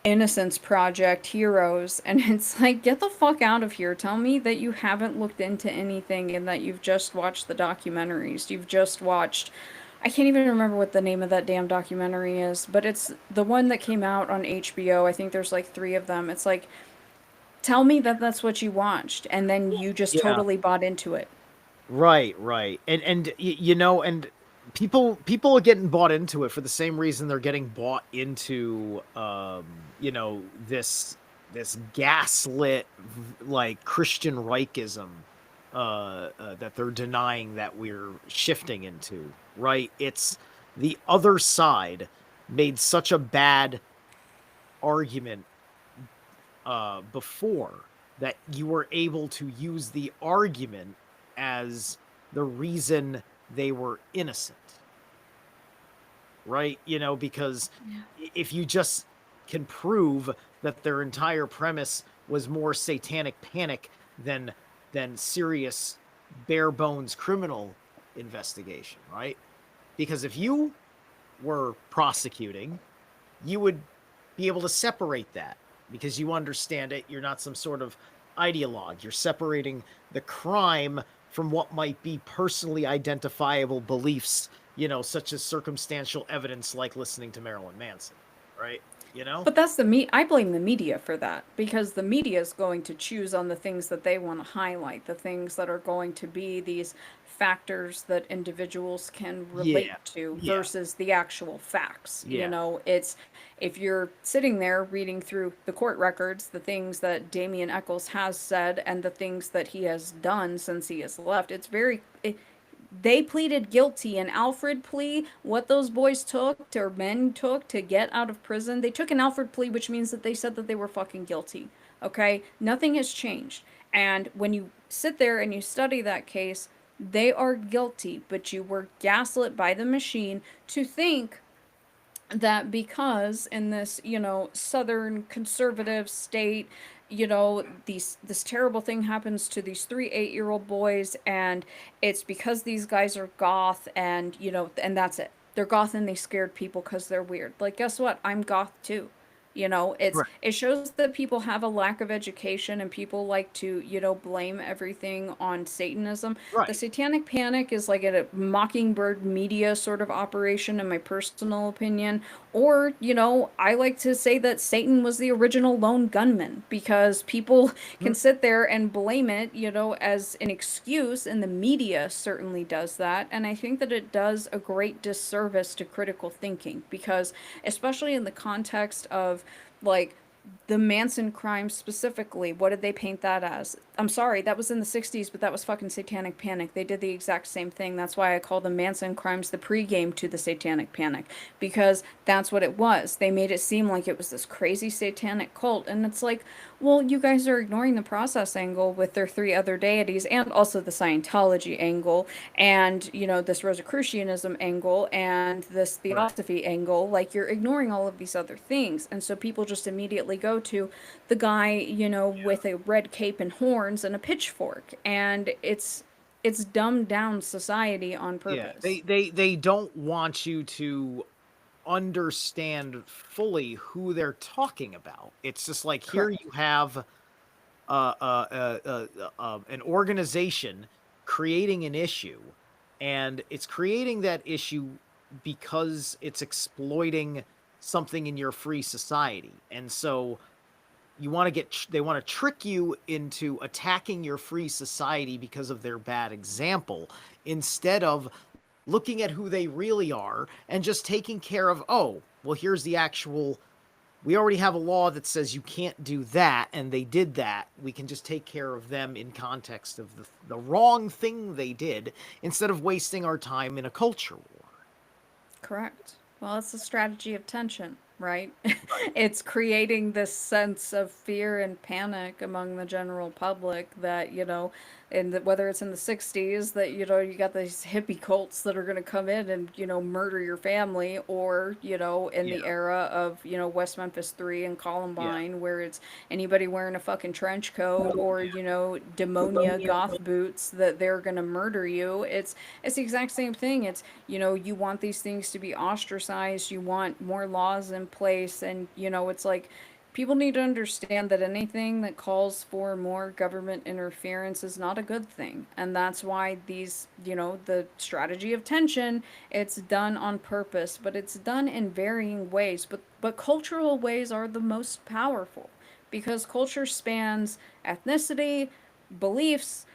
Innocence Project heroes, and it's like, get the fuck out of here. Tell me that you haven't looked into anything and that you've just watched the documentaries. You've just watched, I can't even remember what the name of that damn documentary is, but it's the one that came out on HBO. I think there's like three of them. It's like, tell me that that's what you watched, and then you just yeah, totally bought into it. right, right, and people are getting bought into it for the same reason they're getting bought into this gaslit like Christian Reichism that they're denying that we're shifting into, right? It's the other side made such a bad argument before that you were able to use the argument as the reason they were innocent, right? Because if you just can prove that their entire premise was more satanic panic than serious bare bones criminal investigation, right? Because if you were prosecuting, you would be able to separate that because you understand it. You're not some sort of ideologue. You're separating the crime from what might be personally identifiable beliefs, such as circumstantial evidence like listening to Marilyn Manson, right? You know? But that's I blame the media for that because the media is going to choose on the things that they want to highlight, the things that are going to be these factors that individuals can relate Yeah. to Yeah. versus the actual facts. Yeah. It's if you're sitting there reading through the court records, the things that Damien Eccles has said and the things that he has done since he has left, they pleaded guilty. An Alfred plea, what those boys took or men took to get out of prison, they took an Alfred plea, which means that they said that they were fucking guilty. Okay? Nothing has changed. And when you sit there and you study that case, they are guilty, but you were gaslit by the machine to think that because in this, southern conservative state, this terrible thing happens to these 3 8-year-old boys, and it's because these guys are goth, and that's it. They're goth and they scared people because they're weird. Like, guess what? I'm goth too. You know, Right. it shows that people have a lack of education and people like to, blame everything on Satanism. The Right. Satanic Panic is like a mockingbird media sort of operation, in my personal opinion. Or, I like to say that Satan was the original lone gunman because people Mm, can sit there and blame it, as an excuse, and the media certainly does that. And I think that it does a great disservice to critical thinking because, especially in the context of like the Manson crime specifically, what did they paint that as? I'm sorry, that was in the 60s, but that was fucking Satanic Panic. They did the exact same thing. That's why I call the Manson crimes the pregame to the Satanic Panic, because that's what it was. They made it seem like it was this crazy satanic cult, and it's like, well, you guys are ignoring the process angle with their three other deities, and also the Scientology angle, and, this Rosicrucianism angle, and this right. theosophy angle. Like, you're ignoring all of these other things. And so people just immediately go to the guy, with a red cape and horns and a pitchfork. And it's dumbed down society on Yeah. purpose. They don't want you to understand fully who they're talking about. It's just like here Correct. you have an organization creating an issue, and it's creating that issue because it's exploiting something in your free society. And so they want to trick you into attacking your free society because of their bad example, instead of looking at who they really are and just taking care of, oh, well, here's the actual, we already have a law that says you can't do that, and they did that. We can just take care of them in context of the wrong thing they did, instead of wasting our time in a culture war. Correct. Well, it's a strategy of tension, right? Right. It's creating this sense of fear and panic among the general public that, whether it's in the 60s that, you got these hippie cults that are going to come in and, murder your family, or, in Yeah. the era of, West Memphis 3 and Yeah. Columbine, where it's anybody wearing a fucking trench coat or, demonia goth boots that they're going to murder you. It's the exact same thing. It's, you want these things to be ostracized, you want more laws in place, and, it's like people need to understand that anything that calls for more government interference is not a good thing. And that's why these, the strategy of tension, it's done on purpose, but it's done in varying ways. But cultural ways are the most powerful because culture spans ethnicity, beliefs,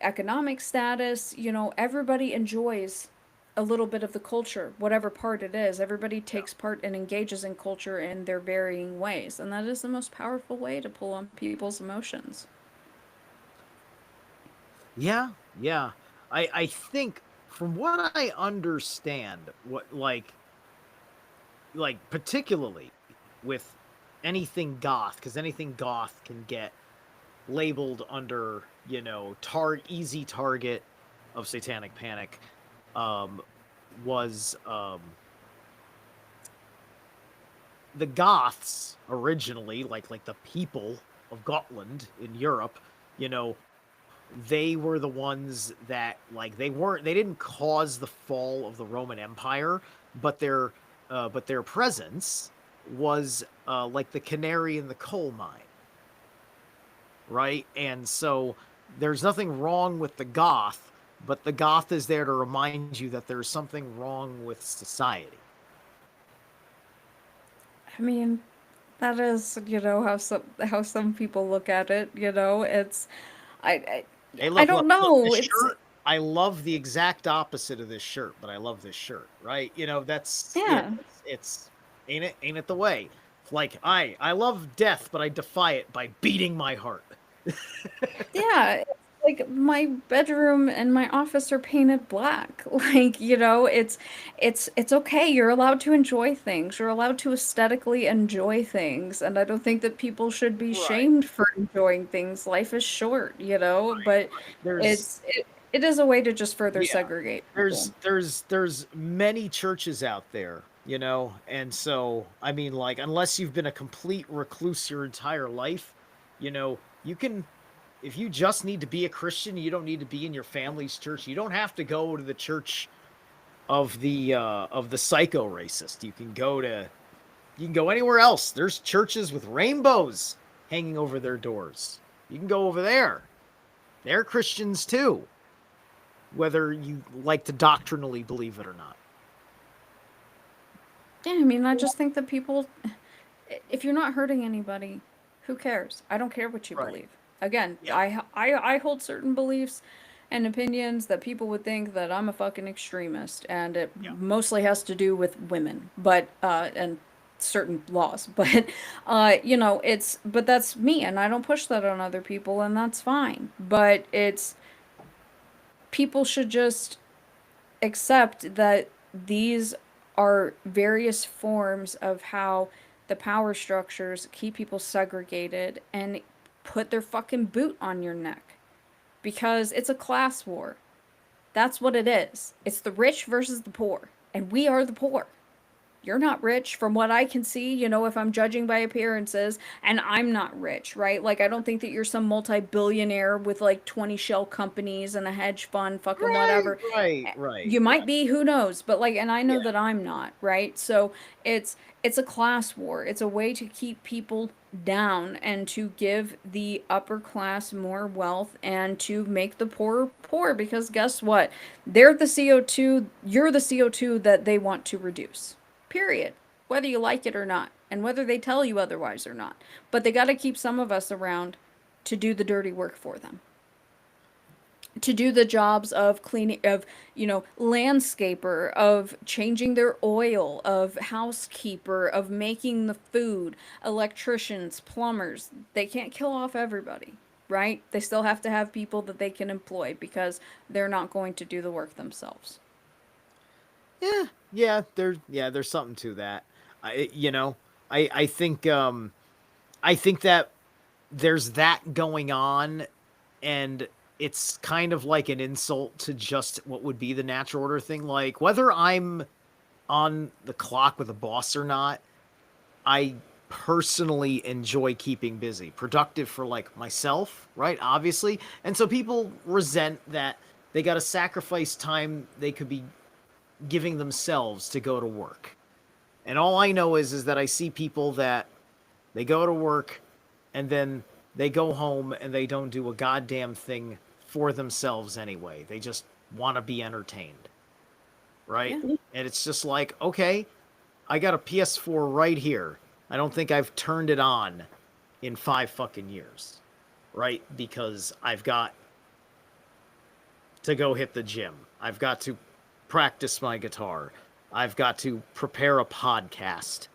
economic status. Everybody enjoys a little bit of the culture, whatever part it is. Everybody takes part and engages in culture in their varying ways, and that is the most powerful way to pull on people's emotions. Yeah. Yeah. I think from what I understand, what like particularly with anything goth, because anything goth can get labeled under, easy target of satanic panic, um was the Goths originally, like the people of Gotland in Europe, you know they were the ones that, like, they didn't cause the fall of the Roman Empire, but their presence was like the canary in the coal mine, right? And so there's nothing wrong with the Goth, but the Goth is there to remind you that there's something wrong with society. I mean, that is, how some people look at it. It's I Hey, I look, don't look, this know. It's shirt, I love the exact opposite of this shirt, but I love this shirt, right? That's, yeah. it's ain't it the way? Like, I love death, but I defy it by beating my heart. Yeah, it's like my bedroom and my office are painted black. Like, it's okay. You're allowed to enjoy things. You're allowed to aesthetically enjoy things. And I don't think that people should be Right, shamed for enjoying things. Life is short, but right. There's it is a way to just further Yeah. segregate people. There's many churches out there, and so I mean, like, unless you've been a complete recluse your entire life, you can, if you just need to be a Christian, you don't need to be in your family's church. You don't have to go to the church of the psycho racist. You can go to You can go anywhere else. There's churches with rainbows hanging over their doors. You can go over there. They're Christians too, whether you like to doctrinally believe it or not. Yeah, I mean, I just think that people, if you're not hurting anybody, who cares? I don't care what you Right. believe. Again, Yeah. I hold certain beliefs and opinions that people would think that I'm a fucking extremist, and it Yeah. mostly has to do with women, but and certain laws. But you know, but that's me, and I don't push that on other people, and that's fine. But it's people should just accept that these are various forms of how the power structures keep people segregated and put their fucking boot on your neck. Because it's a class war. That's what it is. It's the rich versus the poor. And we are the poor. You're not rich from what I can see, you know, if I'm judging by appearances, and I'm not rich, right? Like, I don't think that you're some multi-billionaire with like 20 shell companies and a hedge fund, fucking Right. whatever. Right. Right. You might Right. be, who knows? But like, and I know Yeah. that I'm not, right? So it's it's a class war. It's a way to keep people down and to give the upper class more wealth and to make the poor poor because guess what? They're the CO2, you're the CO2 that they want to reduce. Period. Whether you like it or not, and whether they tell you otherwise or not. But they got to keep some of us around to do the dirty work for them. To do the jobs of cleaning, of, you know, landscaper, of changing their oil, of housekeeper, of making the food, electricians, plumbers. They can't kill off everybody, right? They still have to have people that they can employ because they're not going to do the work themselves. Yeah. There's something to that. I think that there's that going on, and it's kind of like an insult to just what would be the natural order thing. Like, whether I'm on the clock with a boss or not, I personally enjoy keeping busy, productive for like myself, right? Obviously. And so people resent that they got to sacrifice time they could be giving themselves to go to work. And all I know is that I see people that they go to work and then they go home and they don't do a goddamn thing for themselves anyway. They just want to be entertained, right? Yeah. And it's just like, okay, I got a PS4 right here. I don't think I've turned it on in 5 fucking years, right? Because I've got to go hit the gym. I've got to practice my guitar. I've got to prepare a podcast.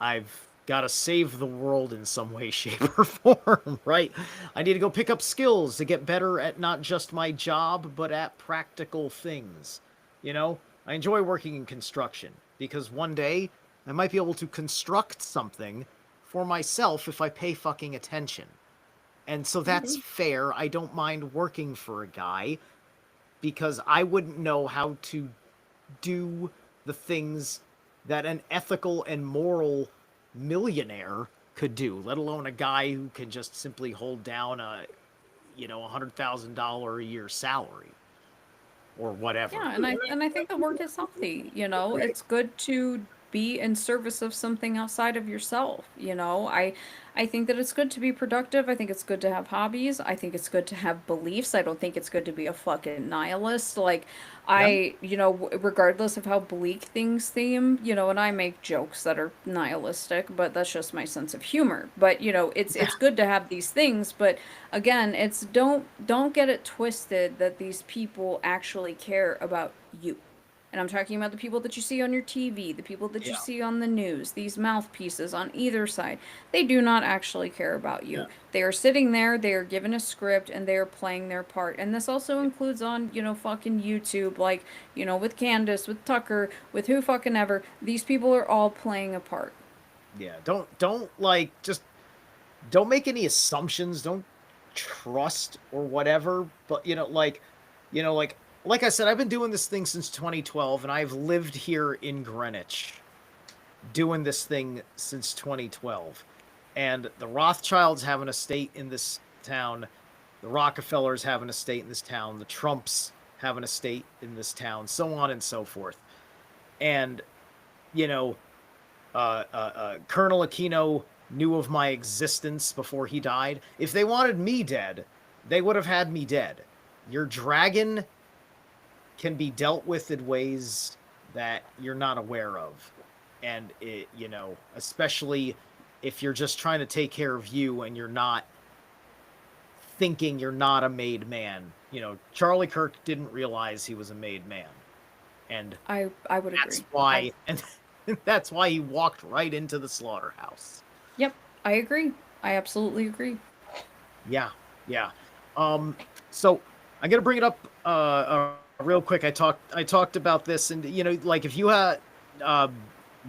I've got to save the world in some way, shape, or form, right? I need to go pick up skills to get better at not just my job, but at practical things. I enjoy working in construction because one day I might be able to construct something for myself if I pay fucking attention. And so that's fair. I don't mind working for a guy because I wouldn't know how to do the things that an ethical and moral millionaire could do, let alone a guy who can just simply hold down $100,000 a year salary or whatever. Yeah, and I think the work is healthy, you know. It's good to be in service of something outside of yourself, you know. I think that it's good to be productive. I think it's good to have hobbies. I think it's good to have beliefs. I don't think it's good to be a fucking nihilist. Like Yeah. you know, regardless of how bleak things seem, you know, and I make jokes that are nihilistic, but that's just my sense of humor. But, you know, it's good to have these things, but again, it's don't get it twisted that these people actually care about you. And I'm talking about the people that you see on your TV, the people that you Yeah. see on the news, these mouthpieces on either side. They do not actually care about Yeah. you. They are sitting there, they are given a script, and they are playing their part. And this also includes on, you know, fucking YouTube, like, you know, with Candace, with Tucker, with who fucking ever. These people are all playing a part. Yeah. Don't like just don't make any assumptions. Don't trust or whatever. But like I said, I've been doing this thing since 2012, and I've lived here in Greenwich doing this thing since 2012. And the Rothschilds have an estate in this town. The Rockefellers have an estate in this town. The Trumps have an estate in this town, so on and so forth. And you know, Colonel Aquino knew of my existence before he died. If they wanted me dead, they would have had me dead. Your dragon can be dealt with in ways that you're not aware of. And it, especially if you're just trying to take care of you and you're not thinking you're not a made man. Charlie Kirk didn't realize he was a made man. And I would that's agree. why and that's why he walked right into the slaughterhouse. Yep, I agree. I absolutely agree. Yeah, yeah. So I'm gonna bring it up real quick. I talked about this, and like if you had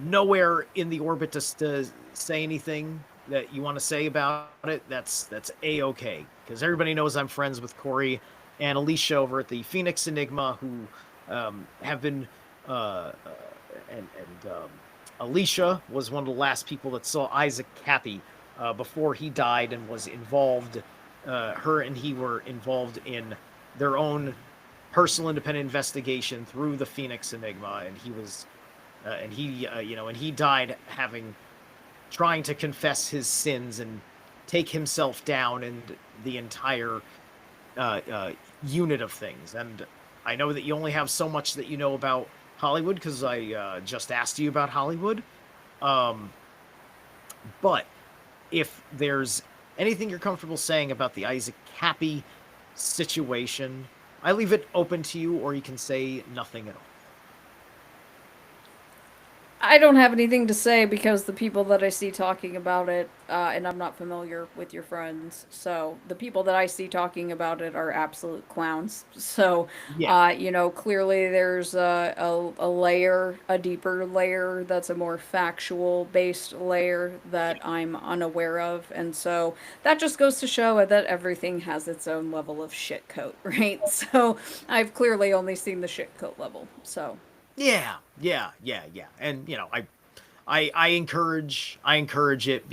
nowhere in the orbit to say anything that you want to say about it, that's a-okay, because everybody knows I'm friends with Corey and Alicia over at the Phoenix Enigma, who have been and Alicia was one of the last people that saw Isaac Cappy before he died, and was involved. Her and he were involved in their own personal independent investigation through the Phoenix Enigma, and he was, and he died trying to confess his sins and take himself down and the entire unit of things. And I know that you only have so much that you know about Hollywood, because I just asked you about Hollywood. But if there's anything you're comfortable saying about the Isaac Cappy situation, I leave it open to you, or you can say nothing at all. I don't have anything to say because the people that I see talking about it, and I'm not familiar with your friends, so the people that I see talking about it are absolute clowns. So, Yeah. clearly there's a layer, a deeper layer that's a more factual based layer that I'm unaware of. And so that just goes to show that everything has its own level of shitcoat, right? So I've clearly only seen the shitcoat level. So. Yeah, yeah, yeah, yeah. And I encourage it,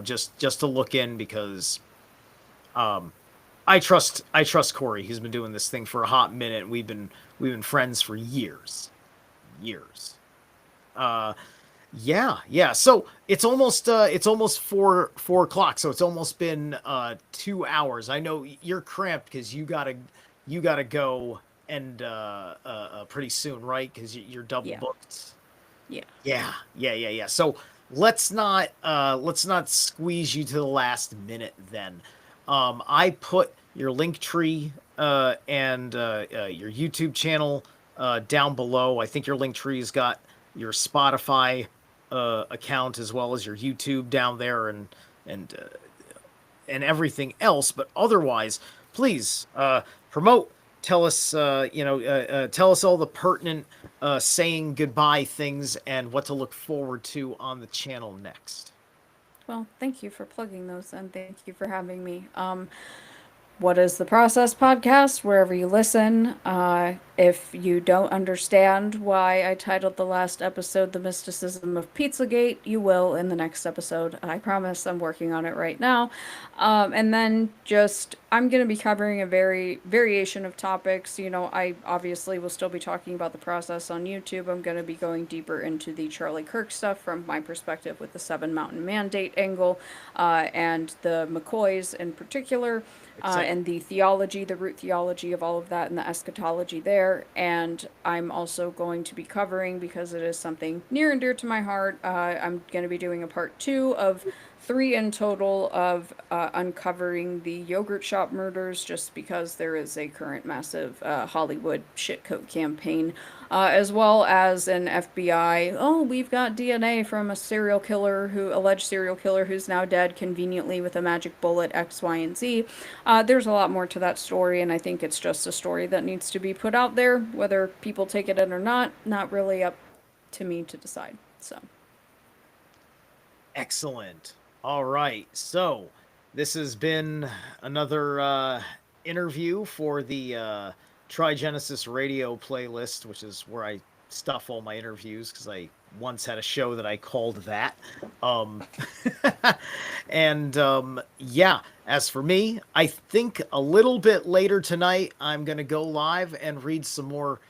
just to look in, because um I trust Corey. He's been doing this thing for a hot minute. We've been friends for years. Years. Uh yeah, yeah. So it's almost four o'clock, so it's almost been 2 hours. I know you're cramped because you gotta go, and pretty soon, right? Because you're double Yeah. booked. Yeah. Yeah, yeah, yeah, yeah. So let's not squeeze you to the last minute then. I put your link tree and your YouTube channel down below. I think your link tree's got your Spotify account as well as your YouTube down there, and and everything else. But otherwise, please promote. Tell us all the pertinent saying goodbye things and what to look forward to on the channel next. Well, thank you for plugging those and thank you for having me. What is the Process podcast? Wherever you listen. If you don't understand why I titled the last episode The Mysticism of Pizzagate, you will in the next episode. I promise. I'm working on it right now. And then I'm going to be covering a variation of topics. I obviously will still be talking about the process on YouTube. I'm going to be going deeper into the Charlie Kirk stuff from my perspective with the Seven Mountain Mandate angle, and the McCoys in particular. And the theology, the root theology of all of that, and the eschatology there. And I'm also going to be covering, because it is something near and dear to my heart, I'm going to be doing a part 2 of 3 in total of uncovering the yogurt shop murders, just because there is a current massive Hollywood shitcoat campaign, as well as an FBI, oh, we've got DNA from a alleged serial killer who's now dead conveniently with a magic bullet, X, Y, and Z. There's a lot more to that story, and I think it's just a story that needs to be put out there. Whether people take it in or not really up to me to decide. So. Excellent. All right. So this has been another interview for the Trigenesis Radio playlist, which is where I stuff all my interviews, because I once had a show that I called that. Um, and yeah, as for me, I think a little bit later tonight, I'm going to go live and read some more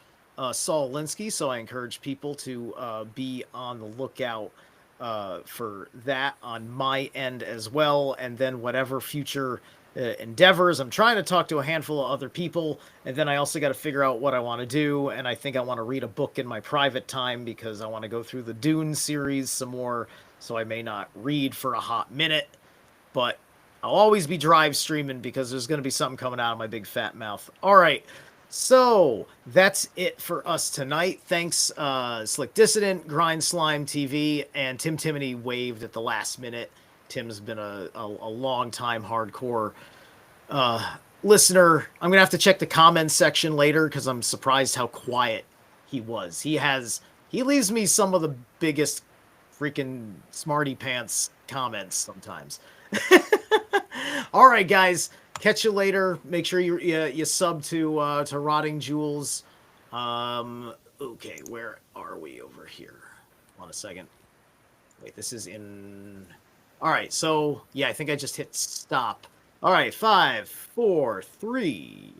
Saul Alinsky, so I encourage people to be on the lookout for that on my end as well. And then whatever future endeavors, I'm trying to talk to a handful of other people, and then I also got to figure out what I want to do. And I think I want to read a book in my private time because I want to go through the Dune series some more. So I may not read for a hot minute, but I'll always be drive streaming because there's going to be something coming out of my big fat mouth. All right. So that's it for us tonight. Thanks, Slick Dissident, Grind Slime TV, and Tim Timony waved at the last minute. Tim's been a long time hardcore listener. I'm going to have to check the comments section later because I'm surprised how quiet he was. He leaves me some of the biggest freaking smarty pants comments sometimes. All right, guys. Catch you later. Make sure you sub to Rotting Jewels. Okay, where are we over here? Hold on a second. Wait, this is in. All right, so yeah, I think I just hit stop. All right, 5, 4, 3.